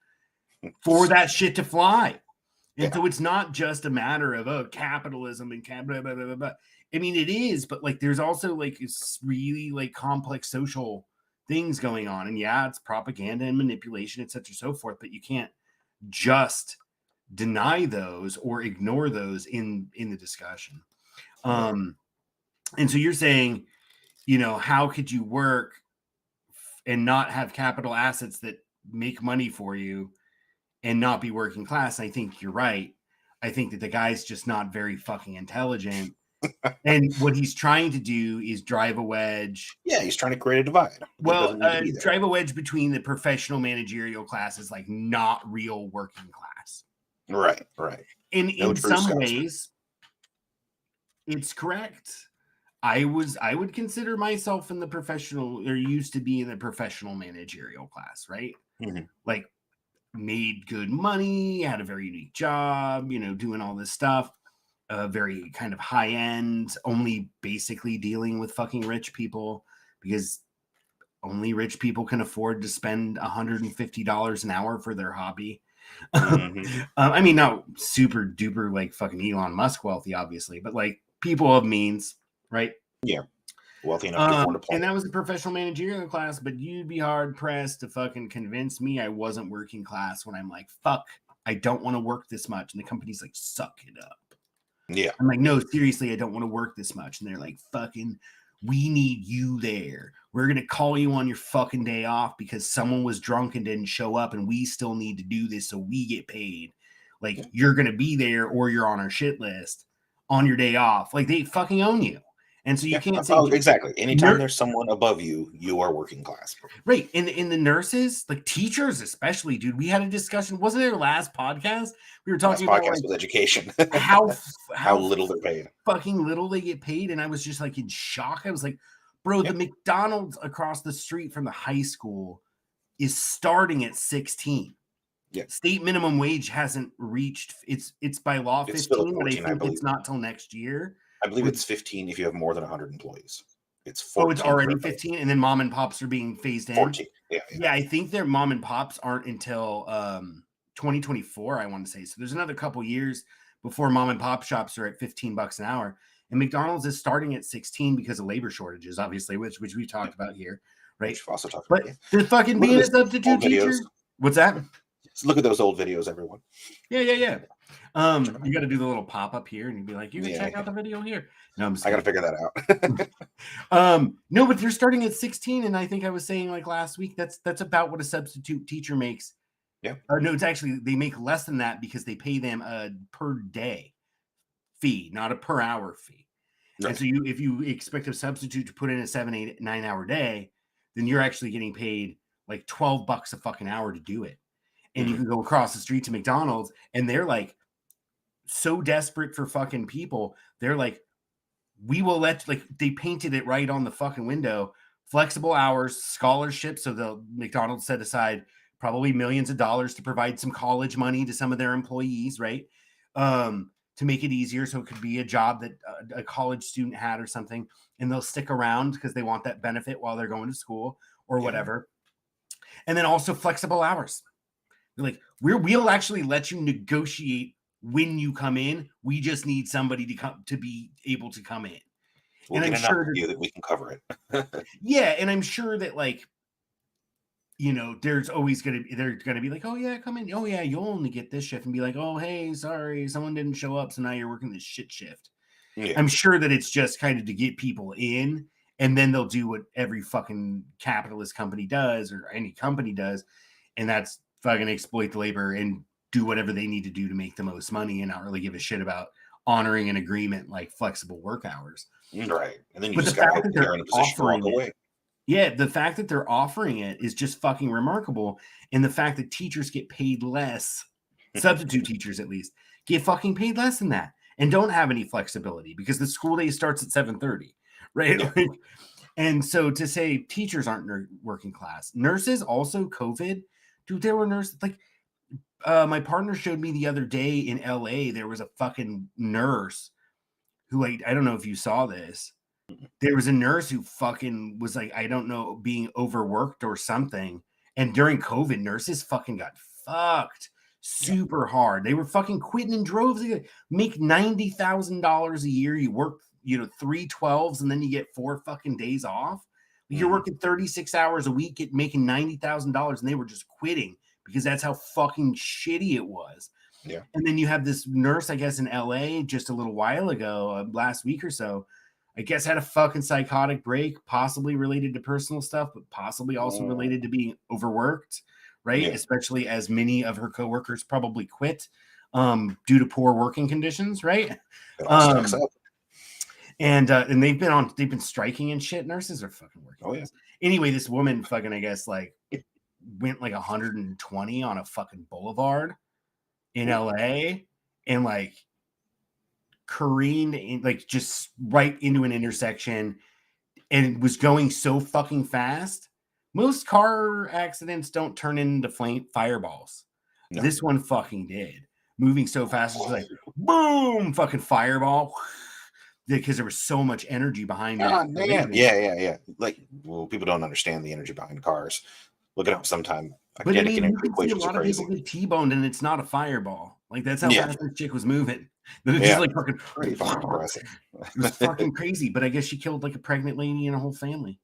for that shit to fly. And so it's not just a matter of capitalism and blah, blah, blah, blah. I mean, it is, but like there's also like it's really like complex social things going on. And yeah, it's propaganda and manipulation, et cetera, so forth, but you can't just deny those or ignore those in the discussion. And so you're saying, how could you work and not have capital assets that make money for you and not be working class? I think you're right. I think that the guy's just not very fucking intelligent. And what he's trying to do is drive a wedge.
Yeah, he's trying to create a divide.
Well, drive a wedge between the professional managerial classes, like not real working class.
Right.
And in some ways, it's correct. I would consider myself in the professional, or used to be in the professional managerial class, right? Mm-hmm. Like, made good money, had a very unique job, doing all this stuff, very kind of high end, only basically dealing with fucking rich people because only rich people can afford to spend $150 an hour for their hobby. Mm-hmm. I mean, not super duper like fucking Elon Musk wealthy, obviously, but like people of means, right?
Yeah. Wealthy enough to afford a plane.
And that was a professional managerial class, but you'd be hard pressed to fucking convince me I wasn't working class when I'm like, fuck, I don't want to work this much. And the company's like, suck it up.
Yeah.
I'm like, no, seriously, I don't want to work this much. And they're like, fucking, we need you there. We're going to call you on your fucking day off because someone was drunk and didn't show up and we still need to do this so we get paid. Like, you're going to be there or you're on our shit list on your day off. Like, they fucking own you. And so you can't say
exactly. Anytime there's someone above you, you are working class.
Right. In the nurses, like teachers, especially, dude, we had a discussion. Wasn't it our last podcast? We were talking about
podcast was education.
how
little they're paid.
Fucking little they get paid. And I was just like in shock. I was like, bro, the McDonald's across the street from the high school is starting at 16.
Yeah.
State minimum wage hasn't reached it's by law 15, but I think it's not till next year.
I believe it's 15 if you have more than 100 employees. It's
14. Oh, it's already 15, and then mom and pops are being phased in.
14. Yeah.
I think their mom and pops aren't until 2024, I want to say. So there's another couple years before mom and pop shops are at $15 an hour. And McDonald's is starting at 16 because of labor shortages, obviously, which we talked about here, right?
Also talked
about, but they're fucking being a substitute teacher. What's that?
Just look at those old videos, everyone.
Yeah. You got to do the little pop up here, and you'd be like, "You can check out the video here." No, I
got to figure that out.
No, but they're starting at 16, and I think I was saying like last week that's about what a substitute teacher makes.
Yeah.
No, it's actually they make less than that because they pay them a per day fee, not a per hour fee. Right. And so if you expect a substitute to put in a 7, 8, 9 hour day, then you're actually getting paid like $12 a fucking hour to do it. And you can go across the street to McDonald's, and they're like so desperate for fucking people. They're like, we will let, like, they painted it right on the fucking window. Flexible hours, scholarships. So the McDonald's set aside probably millions of dollars to provide some college money to some of their employees, right? To make it easier. So it could be a job that a college student had or something, and they'll stick around because they want that benefit while they're going to school or whatever. And then also flexible hours. Like, we'll actually let you negotiate when you come in. We just need somebody to be able to come in.
We'll and I'm sure that we can cover it.
Yeah, and I'm sure that, like, you know, there's always they're gonna be like, oh yeah, come in. Oh yeah, you'll only get this shift, and be like, oh hey, sorry, someone didn't show up, so now you're working this shit shift. Yeah. I'm sure that it's just kind of to get people in, and then they'll do what every fucking capitalist company does, or any company does, and that's fucking exploit the labor and do whatever they need to do to make the most money and not really give a shit about honoring an agreement like flexible work hours.
Right. And then you just got to in a position to walk away.
Yeah, the fact that they're offering it is just fucking remarkable. And the fact that teachers get paid less, substitute teachers at least, get fucking paid less than that and don't have any flexibility because the school day starts at 7:30, right? Yeah. And so to say teachers aren't working class, nurses also COVID. Dude, there were nurses, like, my partner showed me the other day in LA, there was a fucking nurse who, I don't know if you saw this. There was a nurse who fucking was like, I don't know, being overworked or something. And during COVID, nurses fucking got fucked super hard. They were fucking quitting in droves. They make $90,000 a year. You work, 3 12s, and then you get 4 fucking days off. You're working 36 hours a week, making $90,000, and they were just quitting because that's how fucking shitty it was.
Yeah.
And then you have this nurse, I guess, in LA just a little while ago, last week or so, I guess had a fucking psychotic break, possibly related to personal stuff, but possibly also related to being overworked, right? Yeah. Especially as many of her coworkers probably quit due to poor working conditions, right? And they've been striking and shit. Nurses are fucking working.
Oh yeah.
Anyway, this woman fucking, I guess, like, went like 120 on a fucking boulevard in LA and like careened in, like, just right into an intersection, and was going so fucking fast. Most car accidents don't turn into fireballs. No. This one fucking did. Moving so fast, it's like boom, fucking fireball. Because there was so much energy behind it.
Yeah. Like, well, people don't understand the energy behind cars. Look it up sometime.
But I mean, you can see a lot of people get T-boned, and it's not a fireball. Like, that's how fast this chick was moving. It was just like fucking
pretty fucking impressive.
It was fucking crazy. But I guess she killed like a pregnant lady and a whole family.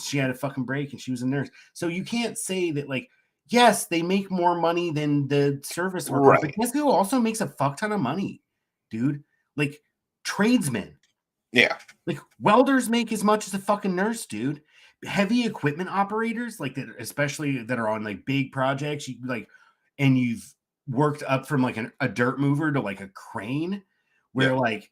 She had a fucking break, and she was a nurse. So you can't say that, like, yes, they make more money than the service workers, right. But guess who also makes a fuck ton of money, dude? Like, tradesmen.
Yeah.
Like, welders make as much as a fucking nurse, dude. Heavy equipment operators, like that, especially that are on like big projects, and you've worked up from like a dirt mover to like a crane, where like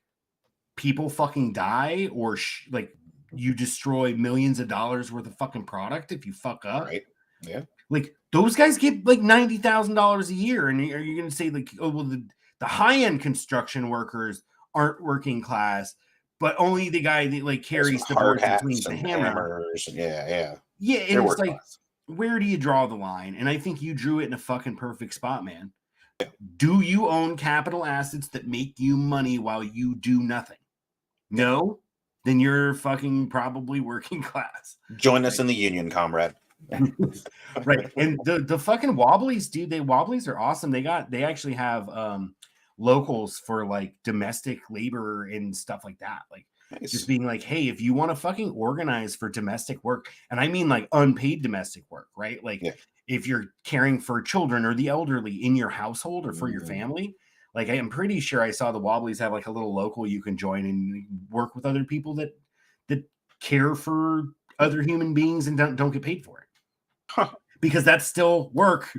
people fucking die or like you destroy millions of dollars worth of fucking product if you fuck up.
Right. Yeah.
Like those guys get like $90,000 a year. And are you going to say like, oh, well, the high-end construction workers aren't working class, but only the guy that like carries the
hard
boards and
hats
swings the
and
hammer.
hammers. And yeah.
Yeah.
They're
And it's
working
like,
class.
where do you draw the line? And I think you drew it in a fucking perfect spot, man. Do you own capital assets that make you money while you do nothing? No? Then you're fucking probably working class.
Join us in the union, comrade.
Right. And the fucking Wobblies, dude, Wobblies are awesome. They actually have locals for like domestic labor and stuff like that. Like
Nice.
just being like, hey, if you want to fucking organize for domestic work, and I mean like unpaid domestic work, right? Like if you're caring for children or the elderly in your household or for your family, like I am pretty sure I saw the Wobblies have like a little local you can join and work with other people that care for other human beings and don't get paid for it.
Huh.
Because that's still work.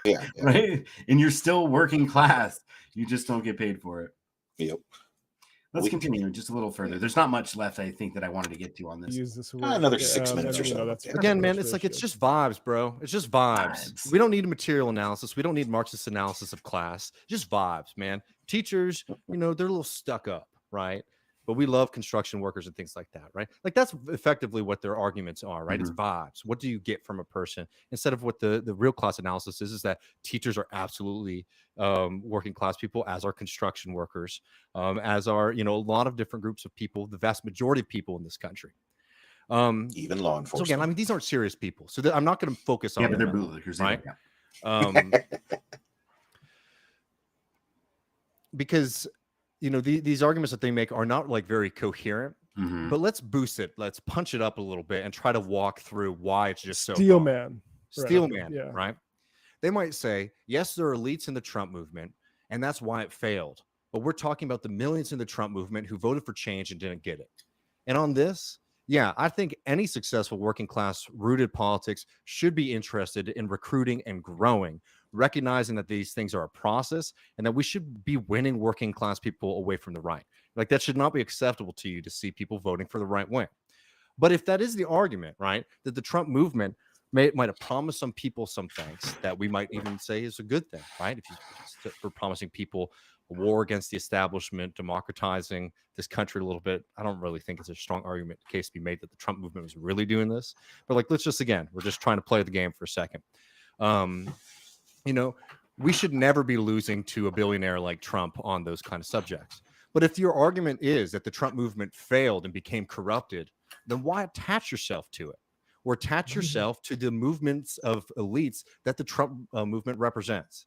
Yeah.
Right? And you're still working class. You just don't get paid for it.
Yep.
Let's continue just a little further. There's not much left, I think, that I wanted to get to on this.
Use this
Another 6 minutes or so.
Again, man, it's like it's just vibes, bro. It's just vibes. We don't need a material analysis. We don't need Marxist analysis of class. Just vibes, man. Teachers, they're a little stuck up, right? But we love construction workers and things like that, right? Like that's effectively what their arguments are, right? It's vibes. What do you get from a person? Instead of what the real class analysis is that teachers are absolutely working class people, as are construction workers, as are, a lot of different groups of people, the vast majority of people in this country.
Even law enforcement.
So again, I mean, these aren't serious people. So I'm not going to focus on
but they're bootlickers,
right? Because these arguments that they make are not like very coherent, but let's boost it. Let's punch it up a little bit and try to walk through why it's just
Steel man,
right? They might say, yes, there are elites in the Trump movement, and that's why it failed. But we're talking about the millions in the Trump movement who voted for change and didn't get it. And on this, I think any successful working class rooted politics should be interested in recruiting and growing, recognizing that these things are a process and that we should be winning working class people away from the right. Like that should not be acceptable to you to see people voting for the right wing. But if that is the argument, right, that the Trump movement might have promised some people some things that we might even say is a good thing, right? If you're promising people a war against the establishment, democratizing this country a little bit, I don't really think it's a strong argument case to be made that the Trump movement was really doing this. But like, we're just trying to play the game for a second. We should never be losing to a billionaire like Trump on those kind of subjects. But if your argument is that the Trump movement failed and became corrupted, then why attach yourself to it? Or attach yourself to the movements of elites that the Trump movement represents.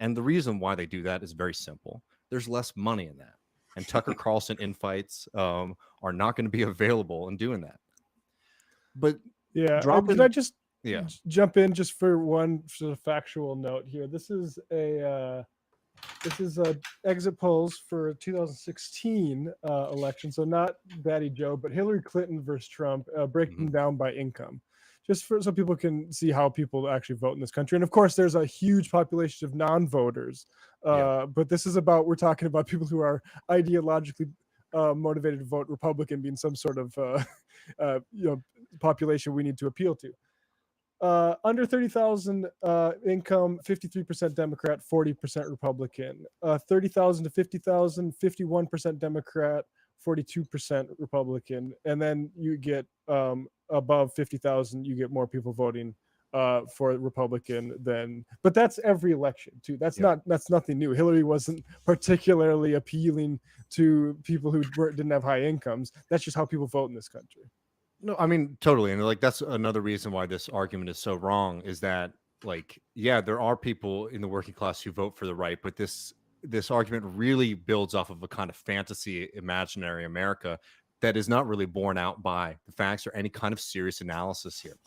And the reason why they do that is very simple. There's less money in that. And Tucker Carlson infights are not going to be available in doing that. But
could I just jump in just for one sort of factual note here? This is exit polls for 2016 election, so not Batty Joe, but Hillary Clinton versus Trump, breaking down by income, just so people can see how people actually vote in this country. And of course, there's a huge population of non-voters, but we're talking about people who are ideologically motivated to vote Republican, being some sort of population we need to appeal to. Under 30,000 income, 53% Democrat, 40% Republican. 30,000 to 50,000, 51% Democrat, 42% Republican. And then you get above 50,000, you get more people voting for Republican but that's every election too. That's nothing new. Hillary wasn't particularly appealing to people who didn't have high incomes. That's just how people vote in this country.
No, I mean, totally. And like, that's another reason why this argument is so wrong is that like, there are people in the working class who vote for the right, but this argument really builds off of a kind of fantasy, imaginary America that is not really borne out by the facts or any kind of serious analysis here.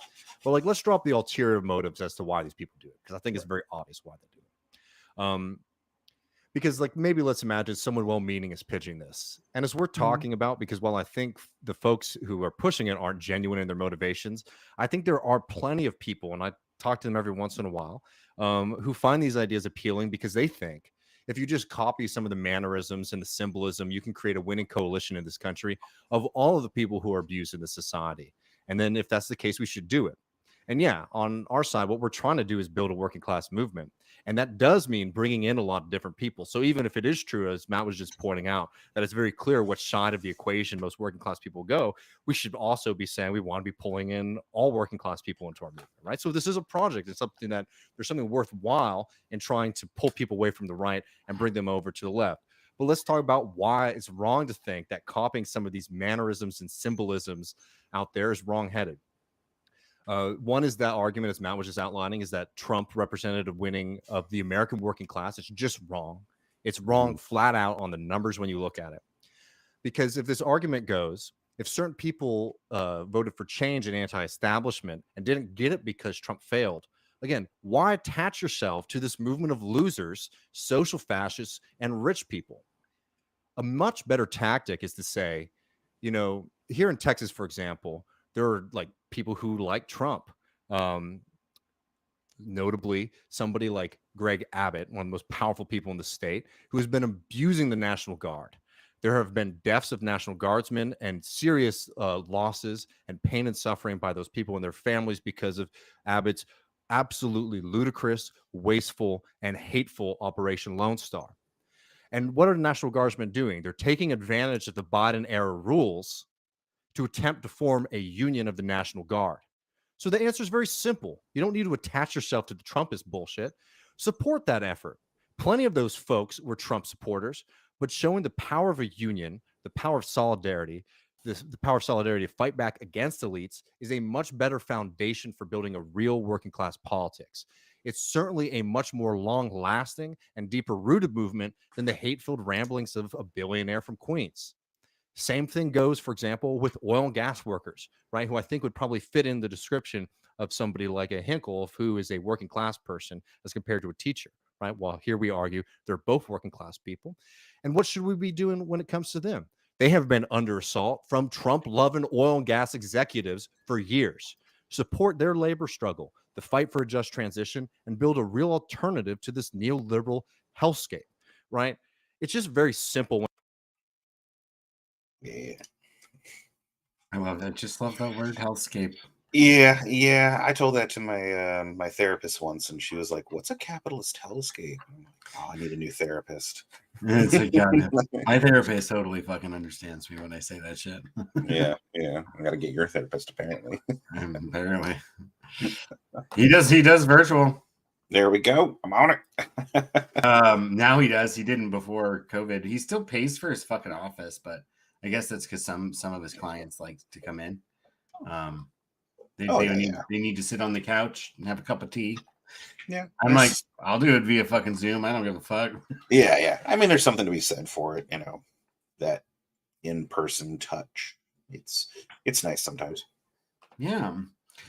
But like, let's drop the ulterior motives as to why these people do it, because I think it's very obvious why they do it. Because like, maybe let's imagine someone well-meaning is pitching this. And as we're talking about, because while I think the folks who are pushing it aren't genuine in their motivations, I think there are plenty of people, and I talk to them every once in a while, who find these ideas appealing because they think if you just copy some of the mannerisms and the symbolism, you can create a winning coalition in this country of all of the people who are abused in the society. And then if that's the case, we should do it. And yeah, on our side, what we're trying to do is build a working class movement. And that does mean bringing in a lot of different people. So even if it is true, as Matt was just pointing out, that it's very clear which side of the equation most working class people go, we should also be saying we want to be pulling in all working class people into our movement, right? So this is a project. It's something that there's something worthwhile in trying to pull people away from the right and bring them over to the left. But let's talk about why it's wrong to think that copying some of these mannerisms and symbolisms out there is wrong-headed. One is that argument, as Matt was just outlining, is that Trump represented a winning of the American working class. It's just wrong. It's wrong flat out on the numbers when you look at it. Because if this argument goes, if certain people voted for change and anti-establishment and didn't get it because Trump failed, again, why attach yourself to this movement of losers, social fascists, and rich people? A much better tactic is to say, you know, here in Texas, for example, there are like people who like Trump. Notably, somebody like Greg Abbott, one of the most powerful people in the state, who has been abusing the National Guard. There have been deaths of National Guardsmen and serious losses and pain and suffering by those people and their families because of Abbott's absolutely ludicrous, wasteful, and hateful Operation Lone Star. And what are the National Guardsmen doing? They're taking advantage of the Biden era rules to attempt to form a union of the National Guard. So the answer is very simple. You don't need to attach yourself to the Trumpist bullshit. Support that effort. Plenty of those folks were Trump supporters, but showing the power of a union, the power of solidarity, the power of solidarity to fight back against elites is a much better foundation for building a real working class politics. It's certainly a much more long-lasting and deeper-rooted movement than the hate-filled ramblings of a billionaire from Queens. Same thing goes, for example, with oil and gas workers, right? Who I think would probably fit in the description of somebody like a Hinkle, who is a working class person as compared to a teacher, right? Well, here we argue they're both working class people. And what should we be doing when it comes to them? They have been under assault from Trump-loving oil and gas executives for years. Support their labor struggle, the fight for a just transition, and build a real alternative to this neoliberal hellscape, right? It's just very simple.
Yeah.
I love that. Just love that word, hellscape.
Yeah. I told that to my my therapist once, and she was like, "What's a capitalist hellscape?" I'm like, "Oh, I need a new therapist."
It's like, God, my therapist totally fucking understands me when I say that shit.
Yeah. I got to get your therapist apparently.
Apparently, he does virtual.
There we go. I'm on it.
Now he does. He didn't before COVID. He still pays for his fucking office, but I guess that's because some of his clients like to come in. They need to sit on the couch and have a cup of tea.
Yeah,
I'm like, I'll do it via fucking Zoom. I don't give a fuck.
Yeah. I mean, there's something to be said for it, you know, that in-person touch. It's nice sometimes.
Yeah.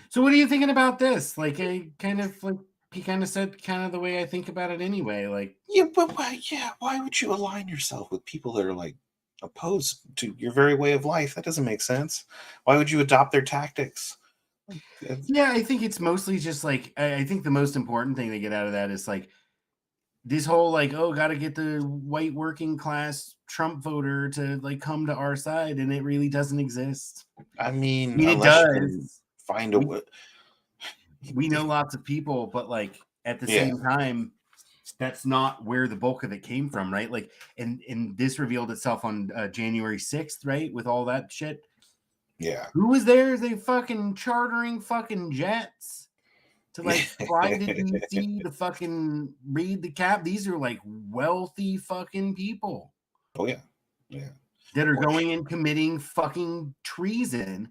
So what are you thinking about this? Like, he kind of said kind of the way I think about it anyway. Like,
Yeah, but why would you align yourself with people that are like opposed to your very way of life? That doesn't make sense. Why would you adopt their tactics?
yeah, I think it's mostly just like, I think the most important thing they get out of that is like this whole like, oh, got to get the white working class Trump voter to like come to our side, and it really doesn't exist.
I mean,
it
unless you
does.
can find a way.
We know lots of people, but like at the same time, that's not where the bulk of it came from, right? Like, and this revealed itself on January 6th, right? With all that shit.
Yeah.
Who was there? They fucking chartering fucking jets to like fly to DC to fucking read the cap. These are like wealthy fucking people.
Oh yeah.
That are going and committing fucking treason.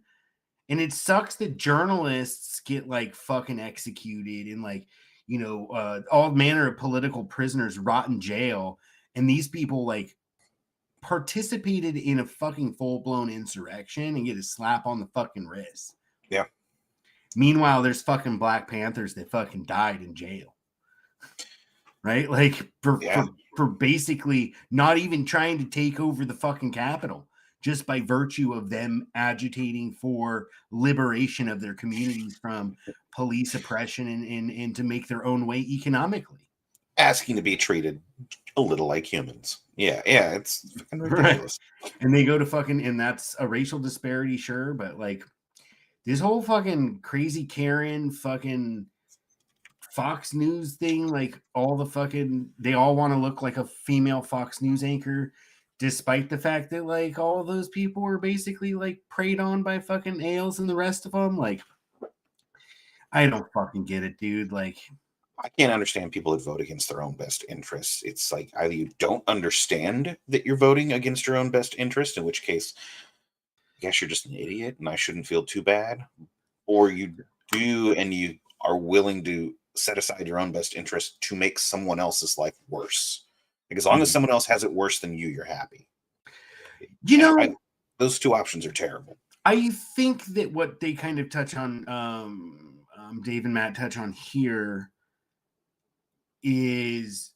And it sucks that journalists get like fucking executed and like, you know, all manner of political prisoners rot in jail. And these people like participated in a fucking full-blown insurrection and get a slap on the fucking wrist.
Yeah.
Meanwhile, there's fucking Black Panthers that fucking died in jail. Right? Like for basically not even trying to take over the fucking Capitol, just by virtue of them agitating for liberation of their communities from police oppression and to make their own way economically.
Asking to be treated a little like humans. Yeah, it's fucking ridiculous.
Right. And they go to fucking, and that's a racial disparity, sure, but like this whole fucking crazy Karen fucking Fox News thing, like all the fucking, they all want to look like a female Fox News anchor, despite the fact that like all of those people were basically like preyed on by fucking Ailes and the rest of them. Like, I don't fucking get it, dude. Like,
I can't understand people that vote against their own best interests. It's like either you don't understand that you're voting against your own best interest, in which case, I guess you're just an idiot and I shouldn't feel too bad, or you do and you are willing to set aside your own best interest to make someone else's life worse. Like, as long as someone else has it worse than you, you're happy.
you know,
Those two options are terrible.
I think that what they kind of touch on, Dave and Matt touch on here, is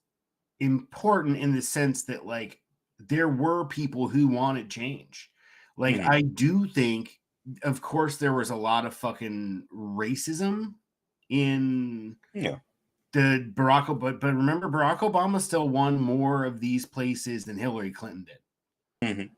important in the sense that like there were people who wanted change. Like I do think, of course, there was a lot of fucking racism in the Barack Obama, but remember Barack Obama still won more of these places than Hillary Clinton did.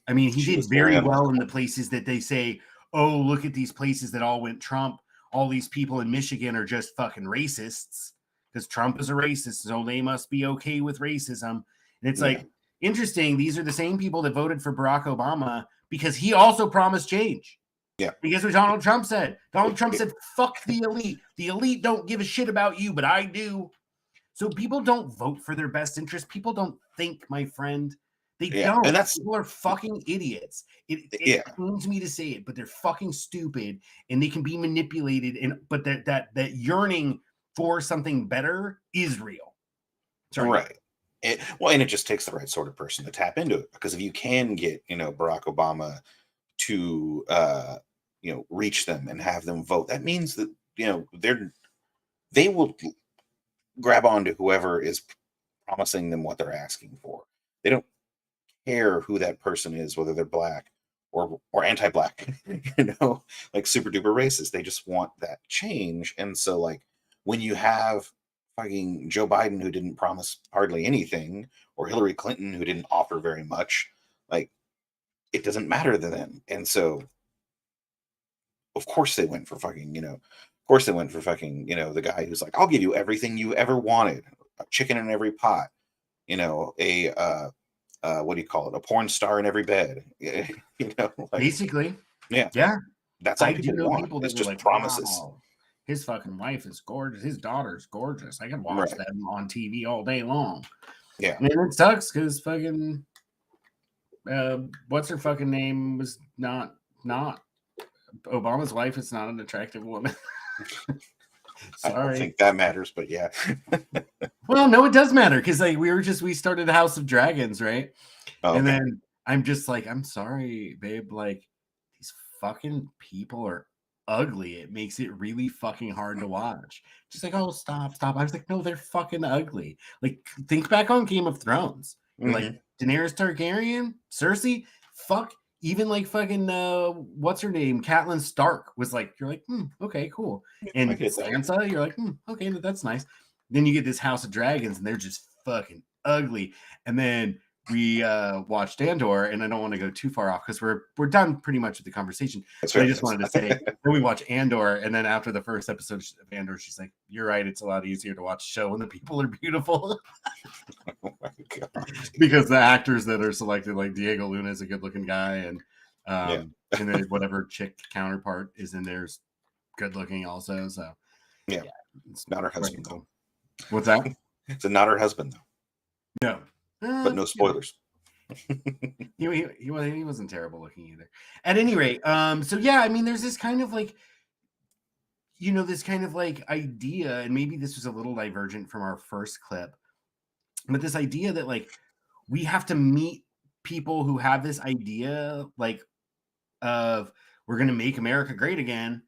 I mean, he did very well in the places that they say, oh, look at these places that all went Trump. All these people in Michigan are just fucking racists because Trump is a racist, so they must be okay with racism. And it's like, interesting, these are the same people that voted for Barack Obama because he also promised change.
Yeah.
Because what Donald Trump said. Donald Trump said, fuck the elite. The elite don't give a shit about you, but I do. So people don't vote for their best interest. People don't think, my friend. They don't. And people are fucking idiots. It pains me to say it, but they're fucking stupid and they can be manipulated. But that yearning for something better is real.
Sorry. Right. And it just takes the right sort of person to tap into it, because if you can get, Barack Obama to, reach them and have them vote, that means that, they will grab onto whoever is promising them what they're asking for. They don't care who that person is, whether they're black or anti-black, like super duper racist. They just want that change. And so like when you have fucking Joe Biden, who didn't promise hardly anything, or Hillary Clinton, who didn't offer very much, like it doesn't matter to them. And so of course they went for fucking, the guy who's like, I'll give you everything you ever wanted, a chicken in every pot, what do you call it? A porn star in every bed.
Basically.
Yeah. That's all people want. It's just like, promises. Wow,
his fucking wife is gorgeous. His daughter's gorgeous. I can watch them on TV all day long.
Yeah.
And it sucks because fucking what's her fucking name was not Obama's wife is not an attractive woman.
Sorry. I don't think that matters, but yeah.
Well, no, it does matter because like we started House of Dragons, right? Oh, and then I'm just like, I'm sorry, babe. Like these fucking people are ugly. It makes it really fucking hard to watch. She's like, oh, stop. I was like, no, they're fucking ugly. Like, think back on Game of Thrones. Like Daenerys Targaryen, Cersei, fuck. Even like fucking what's her name? Catelyn Stark was like, you're like, okay, cool. And Sansa, you're like, okay, that's nice. Then you get this House of Dragons, and they're just fucking ugly. And then we watched Andor, and I don't want to go too far off because we're done pretty much with the conversation. So I just wanted to say, then we watch Andor, and then after the first episode of Andor, she's like, you're right, it's a lot easier to watch a show when the people are beautiful. Oh my God. Because the actors that are selected, like Diego Luna is a good looking guy, and and then whatever chick counterpart is in there is good looking also. So
yeah, it's not her husband though.
What's that?
It's not her husband though.
No.
But no spoilers.
He wasn't terrible looking either. At any rate, so yeah, I mean, there's this kind of like, this kind of like idea, and maybe this was a little divergent from our first clip, but this idea that like we have to meet people who have this idea like of we're going to make America great again,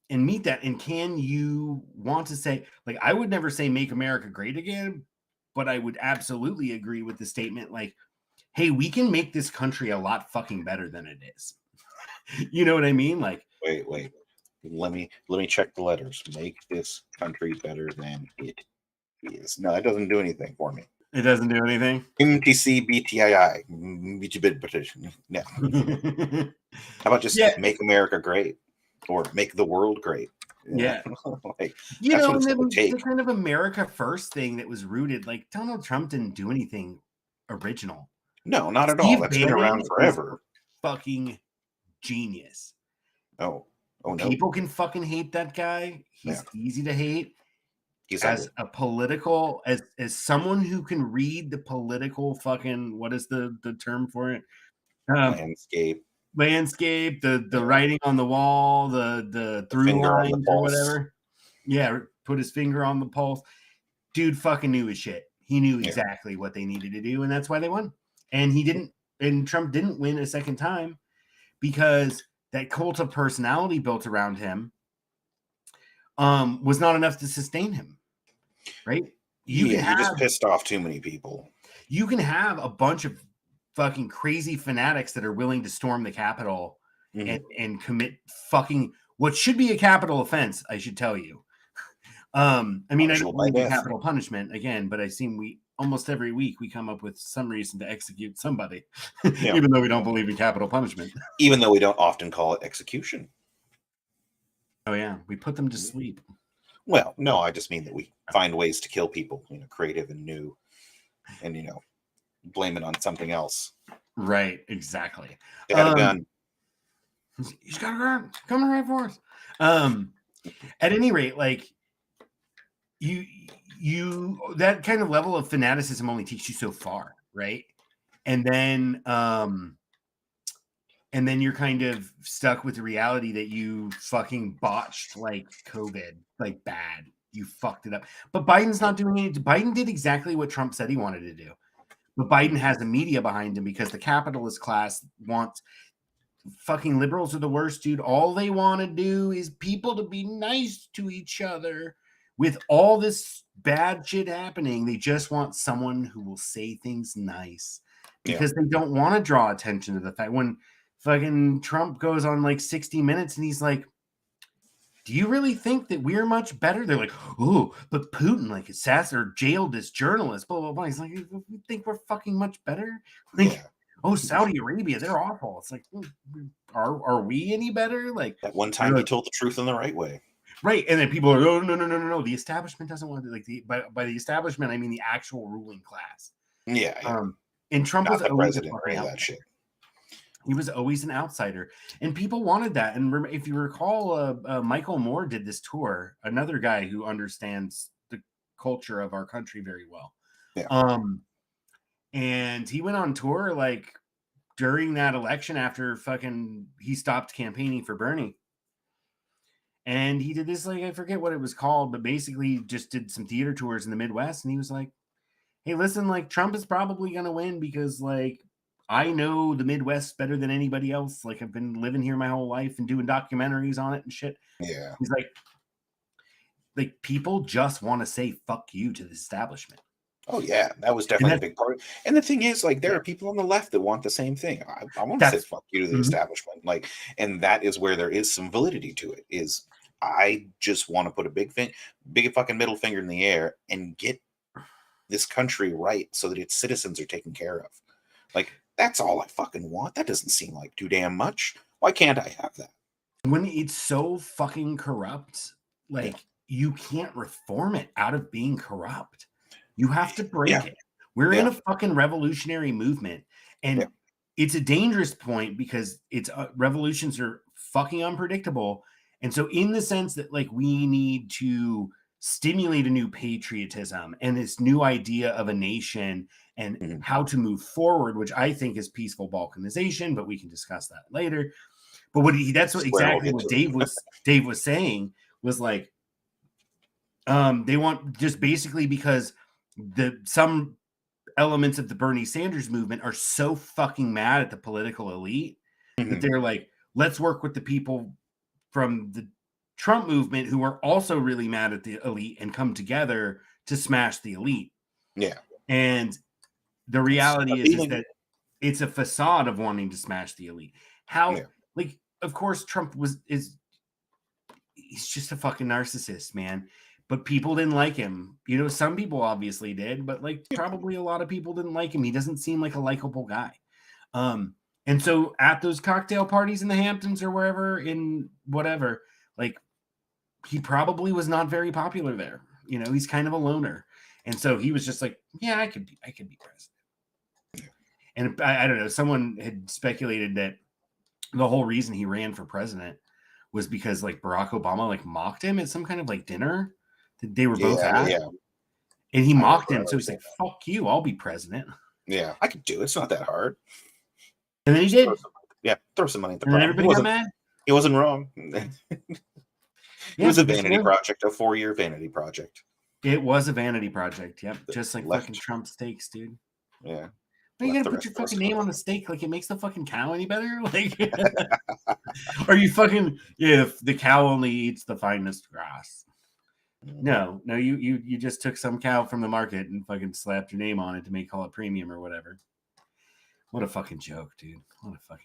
and meet that. And can you want to say, like, I would never say make America great again, but I would absolutely agree with the statement like, hey, we can make this country a lot fucking better than it is. You know what I mean? Like,
wait. Let me check the letters. Make this country better than it is. No, that doesn't do anything for me.
It doesn't do anything.
MTC BTII. No. How about just make America great, or make the world great?
Yeah.
Like,
You
that's
know,
what it's
and
going to
the
take.
kind of America first thing that was rooted, like Donald Trump didn't do anything original.
No, not at all.
Steve
That's been
Bannon
around
is
forever.
fucking genius.
Oh no.
People can fucking hate that guy. He's easy to hate.
He's
as
ugly.
a political, as someone who can read the political fucking, what is the term for it? Landscape, the writing on the wall, the through lines or whatever. Yeah, put his finger on the pulse. Dude fucking knew his shit. He knew exactly what they needed to do, and that's why they won. And he didn't, and Trump didn't win a second time because that cult of personality built around him was not enough to sustain him. Right?
He just pissed off too many people.
You can have a bunch of fucking crazy fanatics that are willing to storm the Capitol and commit fucking what should be a capital offense, I should tell you. I mean, I don't believe in capital punishment again, but I seem we almost every week we come up with some reason to execute somebody, even though we don't believe in capital punishment.
Even though we don't often call it execution.
Oh yeah, we put them to sleep.
Well, no, I just mean that we find ways to kill people, creative and new, and blame it on something else.
Right, exactly.
They had a gun.
He's got a gun coming right for us. At any rate, like you that kind of level of fanaticism only takes you so far, right? And then you're kind of stuck with the reality that you fucking botched like COVID, like bad. You fucked it up. But Biden's not doing it. Biden did exactly what Trump said he wanted to do. But Biden has the media behind him because the capitalist class wants fucking liberals are the worst, dude. All they want to do is people to be nice to each other. With all this bad shit happening, they just want someone who will say things nice because they don't want to draw attention to the fact when fucking Trump goes on like 60 Minutes and he's like, do you really think that we're much better? They're like, oh, but Putin like assassinated or jailed this journalist, blah, blah, blah. He's like, you think we're fucking much better? Like, oh, Saudi Arabia, they're awful. It's like, are we any better? Like
that one time he told the truth in the right way.
Right. And then people are, oh, no. The establishment doesn't want to, like, by the establishment, I mean the actual ruling class.
Yeah.
And Trump
Not
was
the
always
president or any of that shit.
He was always an outsider, and people wanted that. And if you recall, Michael Moore did this tour, another guy who understands the culture of our country very well.
Yeah.
And he went on tour like during that election after fucking he stopped campaigning for Bernie. And he did this, like, I forget what it was called, but basically just did some theater tours in the Midwest. And he was like, hey, listen, like, Trump is probably going to win because, like, I know the Midwest better than anybody else. Like, I've been living here my whole life and doing documentaries on it and shit.
Yeah.
He's like people just want to say fuck you to the establishment.
Oh, yeah. That was definitely a big part. And the thing is, like, there are people on the left that want the same thing. I want to say fuck you to the establishment. Like, and that is where there is some validity to it, is I just want to put a big fucking middle finger in the air and get this country right so that its citizens are taken care of. Like, that's all I fucking want. That doesn't seem like too damn much. Why can't I have that?
When it's so fucking corrupt, like, you can't reform it out of being corrupt. You have to break it. We're in a fucking revolutionary movement. And it's a dangerous point because it's revolutions are fucking unpredictable. And so in the sense that, like, we need to stimulate a new patriotism and this new idea of a nation and how to move forward, which I think is peaceful balkanization, but we can discuss that later. But that's what exactly what Dave was saying was like, they want just basically because some elements of the Bernie Sanders movement are so fucking mad at the political elite that they're like, let's work with the people from the Trump movement who are also really mad at the elite and come together to smash the elite.
Yeah.
And the reality is that it's a facade of wanting to smash the elite. Like, of course, Trump he's just a fucking narcissist, man. but people didn't like him. You know, some people obviously did, but like probably a lot of people didn't like him. He doesn't seem like a likable guy. And so at those cocktail parties in the Hamptons or wherever in whatever, like he probably was not very popular there. You know, he's kind of a loner. And so he was just like, yeah, I could be president. And I don't know, someone had speculated that the whole reason he ran for president was because like Barack Obama like mocked him at some kind of like dinner that they were both at.
Yeah.
And he mocked him. So he's like, fuck you, I'll be president.
Yeah, I could do it. It's not that hard.
And then he did.
Throw some money at the
And then
problem.
everybody got mad.
It wasn't wrong. It was a vanity project, a 4-year vanity project.
It was a vanity project. Yep.
The
Just like
left.
fucking Trump steaks, dude.
Yeah.
But you
Left
gotta
the
put your
rest of us
fucking name
alone.
on the steak like it makes the fucking cow any better. Like, are you fucking if the cow only eats the finest grass? No, you just took some cow from the market and fucking slapped your name on it to call it premium or whatever. What a fucking joke, dude. What a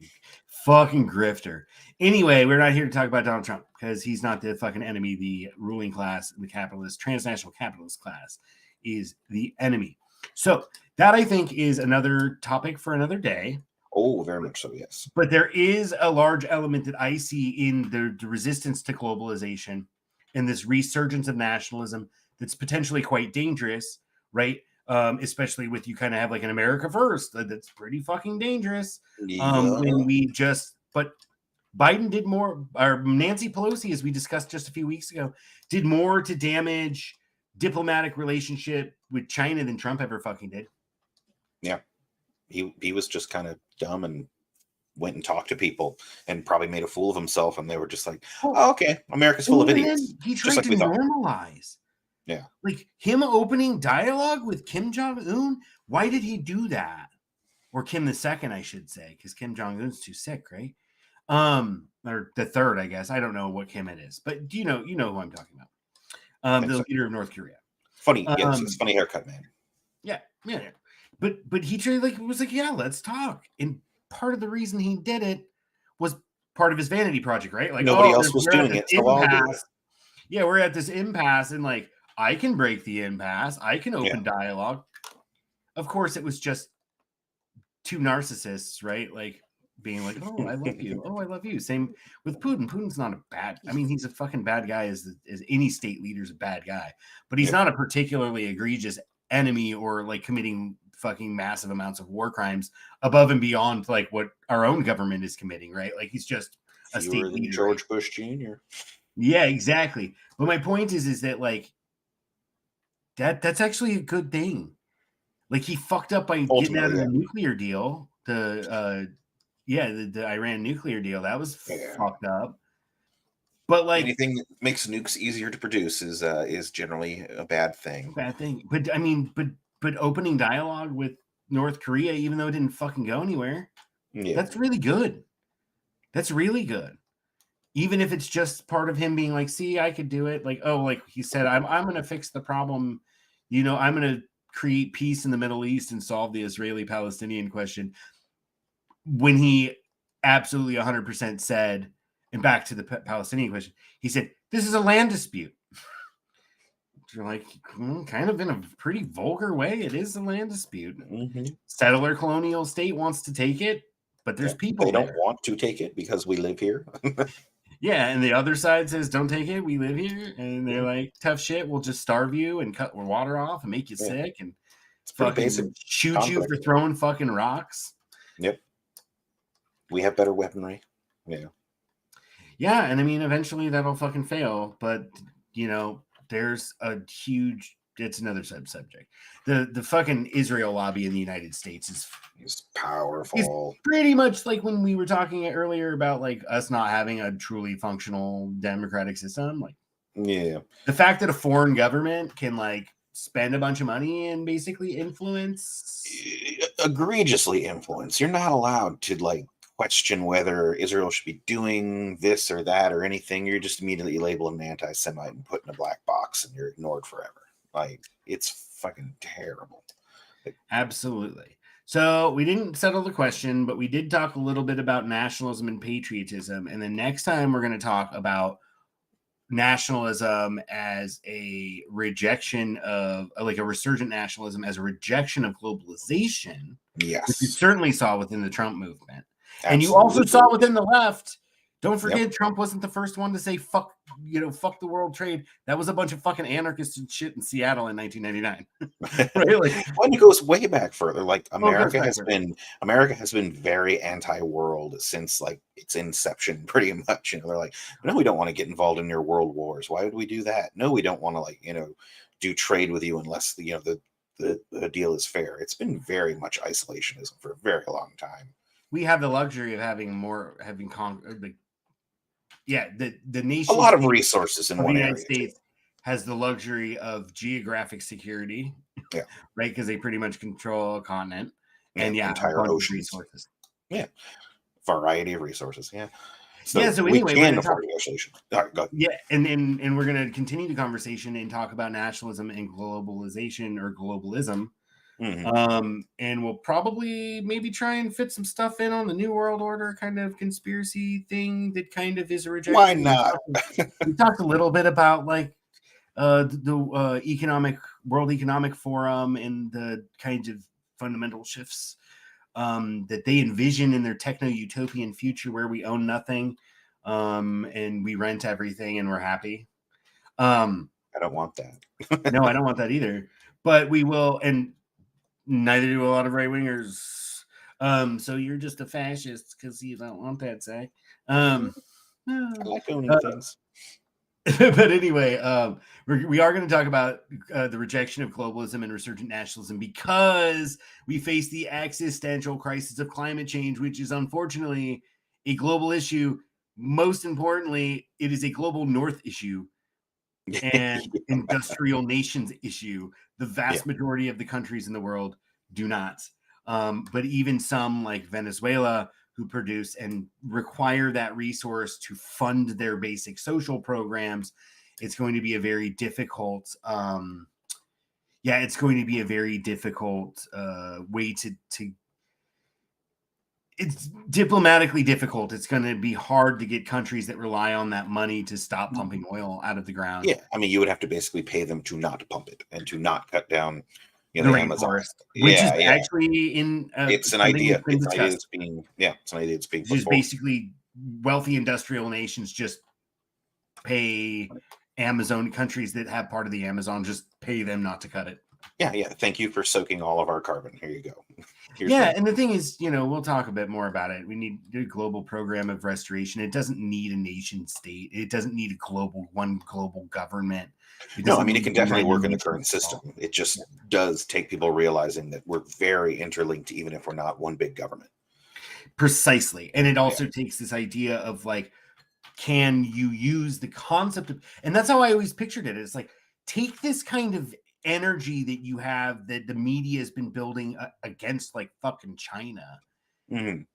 fucking grifter. Anyway, we're not here to talk about Donald Trump because he's not the fucking enemy. The ruling class, the capitalist, transnational capitalist class is the enemy. So that I think is another topic for another day.
Oh, very much so, yes.
But there is a large element that I see in the resistance to globalization and this resurgence of nationalism that's potentially quite dangerous, right? Especially with you kind of have like an America first that's pretty fucking dangerous. But Biden did more, or Nancy Pelosi, as we discussed just a few weeks ago, did more to damage diplomatic relationship with China than Trump ever fucking did.
Yeah. He was just kind of dumb and went and talked to people and probably made a fool of himself. And they were just like, oh, okay, America's full of idiots.
He tried to normalize.
Yeah.
Like him opening dialogue with Kim Jong-un. Why did he do that? Or Kim II, I should say, because Kim Jong-un's too sick, right? Or the third, I guess. I don't know what Kim it is, but you know who I'm talking about. The leader of North Korea.
Funny, yes, it's funny haircut, man.
Yeah. But he tried was like, yeah, let's talk. And part of the reason he did it was part of his vanity project, right? Like
nobody else was doing it, so I'll do it.
Yeah, we're at this impasse, and like I can break the impasse. I can open dialogue. Of course, it was just two narcissists, right? Like being like, oh, I love you. Oh, I love you. Same with Putin. Putin's not a bad. I mean, he's a fucking bad guy. As any state leader's a bad guy, but he's not a particularly egregious enemy or like committing fucking massive amounts of war crimes above and beyond like what our own government is committing, right? Like he's just a state leader.
George Bush Jr.
Yeah, exactly. But my point is that like that's actually a good thing. Like he fucked up by getting out of the nuclear deal. The Iran nuclear deal, that was fucked up. But like
anything that makes nukes easier to produce is generally a bad thing.
But I mean, but opening dialogue with North Korea, even though it didn't fucking go anywhere, that's really good. That's really good. Even if it's just part of him being like, see, I could do it. Like, oh, like he said, I'm going to fix the problem. You know, I'm going to create peace in the Middle East and solve the Israeli-Palestinian question. When he absolutely 100% said, and back to the Palestinian question, he said, this is a land dispute. You're like, kind of in a pretty vulgar way, it is a land dispute.
Mm-hmm.
Settler colonial state wants to take it, but there's people
they don't want to take it because we live here.
Yeah, and the other side says, don't take it, we live here. And they're like, tough shit, we'll just starve you and cut water off and make you sick and
it's pretty basic
shoot
conflict.
You for throwing fucking rocks.
Yep. We have better weaponry.
Yeah, and I mean, eventually that'll fucking fail. But, you know, there's a huge, it's another subject. The fucking Israel lobby in the United States is
powerful.
It's pretty much like when we were talking earlier about like us not having a truly functional democratic system. Like, the fact that a foreign government can like spend a bunch of money and basically
egregiously influence. You're not allowed to like question whether Israel should be doing this or that or anything. You're just immediately labeled an anti-Semite and put in a black box and you're ignored forever. Like, it's fucking terrible.
Absolutely. So we didn't settle the question, but we did talk a little bit about nationalism and patriotism. And the next time we're going to talk about nationalism as a rejection of, like, a resurgent nationalism as a rejection of globalization, which you
Yes.
certainly saw within the Trump movement.
Absolutely.
And you also saw within the left. Don't forget,
Yep.
Trump wasn't the first one to say fuck the world trade. That was a bunch of fucking anarchists and shit in Seattle in 1999. Really?
Well, it goes way back further. Like
Oh, it goes
America
back
has
further.
been very anti-world since like its inception, pretty much. You know, they're like, no, we don't want to get involved in your world wars. Why would we do that? No, we don't want to, like, do trade with you unless the deal is fair. It's been very much isolationism for a very long time.
We have the luxury of having the nation,
A lot of resources in
of the
one
United
area.
States has the luxury of geographic security,
Yeah.
right? Because they pretty much control a continent, and
entire
a bunch of
oceans.
resources.
Yeah, variety of resources. Yeah.
So
we
anyway,
can afford isolation. All right, go ahead.
Yeah, and we're going to continue the conversation and talk about nationalism and globalization, or globalism.
Mhm.
And we'll probably maybe try and fit some stuff in on the New World Order kind of conspiracy thing that kind of is a rejection.
Why not?
We talked a little bit about, like, the World Economic Forum and the kinds of fundamental shifts that they envision in their techno-utopian future where we own nothing, and we rent everything and we're happy.
I don't want that.
No, I don't want that either. But we will, and neither do a lot of right-wingers. So you're just a fascist because you don't want that, Zach.
I like owning things.
But anyway, we are going to talk about the rejection of globalism and resurgent nationalism, because we face the existential crisis of climate change, which is unfortunately a global issue. Most importantly, it is a global North issue and industrial nations issue. The vast majority of the countries in the world do not. But even some, like Venezuela, who produce and require that resource to fund their basic social programs, it's going to be a very difficult it's going to be a very difficult way to it's diplomatically difficult. It's going to be hard to get countries that rely on that money to stop pumping oil out of the ground.
Yeah, I mean, you would have to basically pay them to not pump it and to not cut down
the
Amazon.
rainforest, which is actually in
it's an idea. It's an idea that's being put
just
forward.
Basically, wealthy industrial nations just pay Amazon, countries that have part of the Amazon, just pay them not to cut it.
Yeah. Thank you for soaking all of our carbon. Here you go.
And the thing is, we'll talk a bit more about it. We need a global program of restoration. It doesn't need a nation state. It doesn't need one global government.
No, I mean, it can definitely work in the current system. It just does take people realizing that we're very interlinked, even if we're not one big government.
Precisely. And it also takes this idea of, like, can you use the concept of, and that's how I always pictured it. It's like, take this kind of energy that you have, that the media has been building against, like, fucking China, and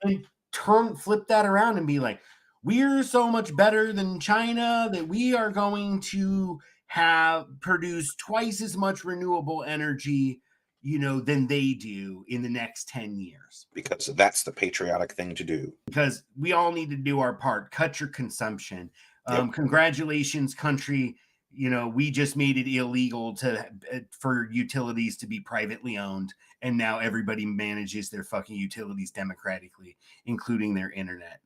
flip that around and be like, we're so much better than China that we are going to have produce twice as much renewable energy, than they do in the next 10 years.
Because that's the patriotic thing to do.
Because we all need to do our part. Cut your consumption. Congratulations, country. We just made it illegal for utilities to be privately owned, and now everybody manages their fucking utilities democratically, including their internet.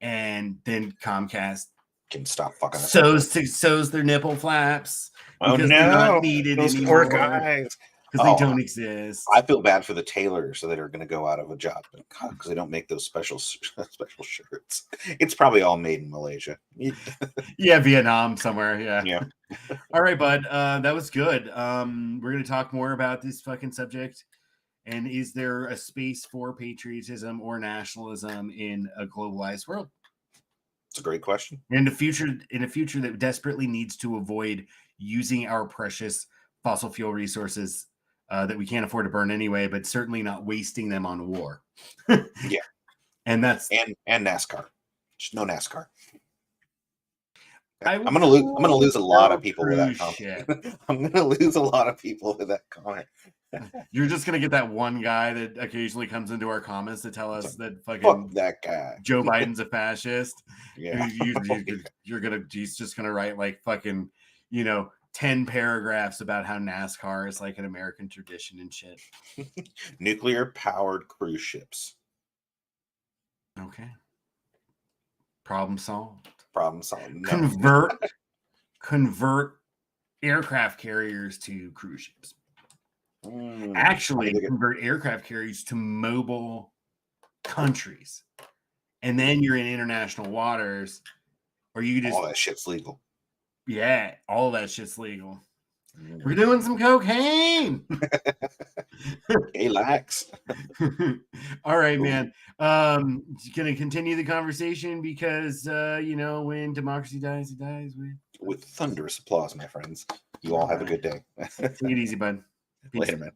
And then Comcast
can stop fucking
sews their nipple flaps.
Oh no,
they're not needed
those
anymore.
poor guys.
Because they don't exist.
I feel bad for the tailors that are going to go out of a job because they don't make those special shirts. It's probably all made in Malaysia.
Yeah, Vietnam somewhere.
Yeah.
All right, bud. That was good. We're going to talk more about this fucking subject. And is there a space for patriotism or nationalism in a globalized world?
It's a great question.
In a future that desperately needs to avoid using our precious fossil fuel resources that we can't afford to burn anyway, but certainly not wasting them on war.
And
that's
and NASCAR. Just no NASCAR. I'm gonna lose a lot of people with that
cruise ship.
comment. I'm gonna lose a lot of people with that comment.
You're just gonna get that one guy that occasionally comes into our comments to tell us that
Fuck
fucking
that guy.
Joe Biden's a fascist.
Yeah.
He's just gonna write like fucking, 10 paragraphs about how NASCAR is like an American tradition and shit.
Nuclear powered cruise ships.
Okay. Problem solved.
Problem solved. No.
Convert aircraft carriers to cruise ships. Actually, convert aircraft carriers to mobile countries. And then you're in international waters, or you just
all that shit's legal.
Yeah, all that shit's legal. We're doing some cocaine.
Relax.
All right, man. Gonna continue the conversation because when democracy dies, it dies
with thunderous applause, my friends. You all have a good day.
Take it easy, bud. Peace.
Later, man.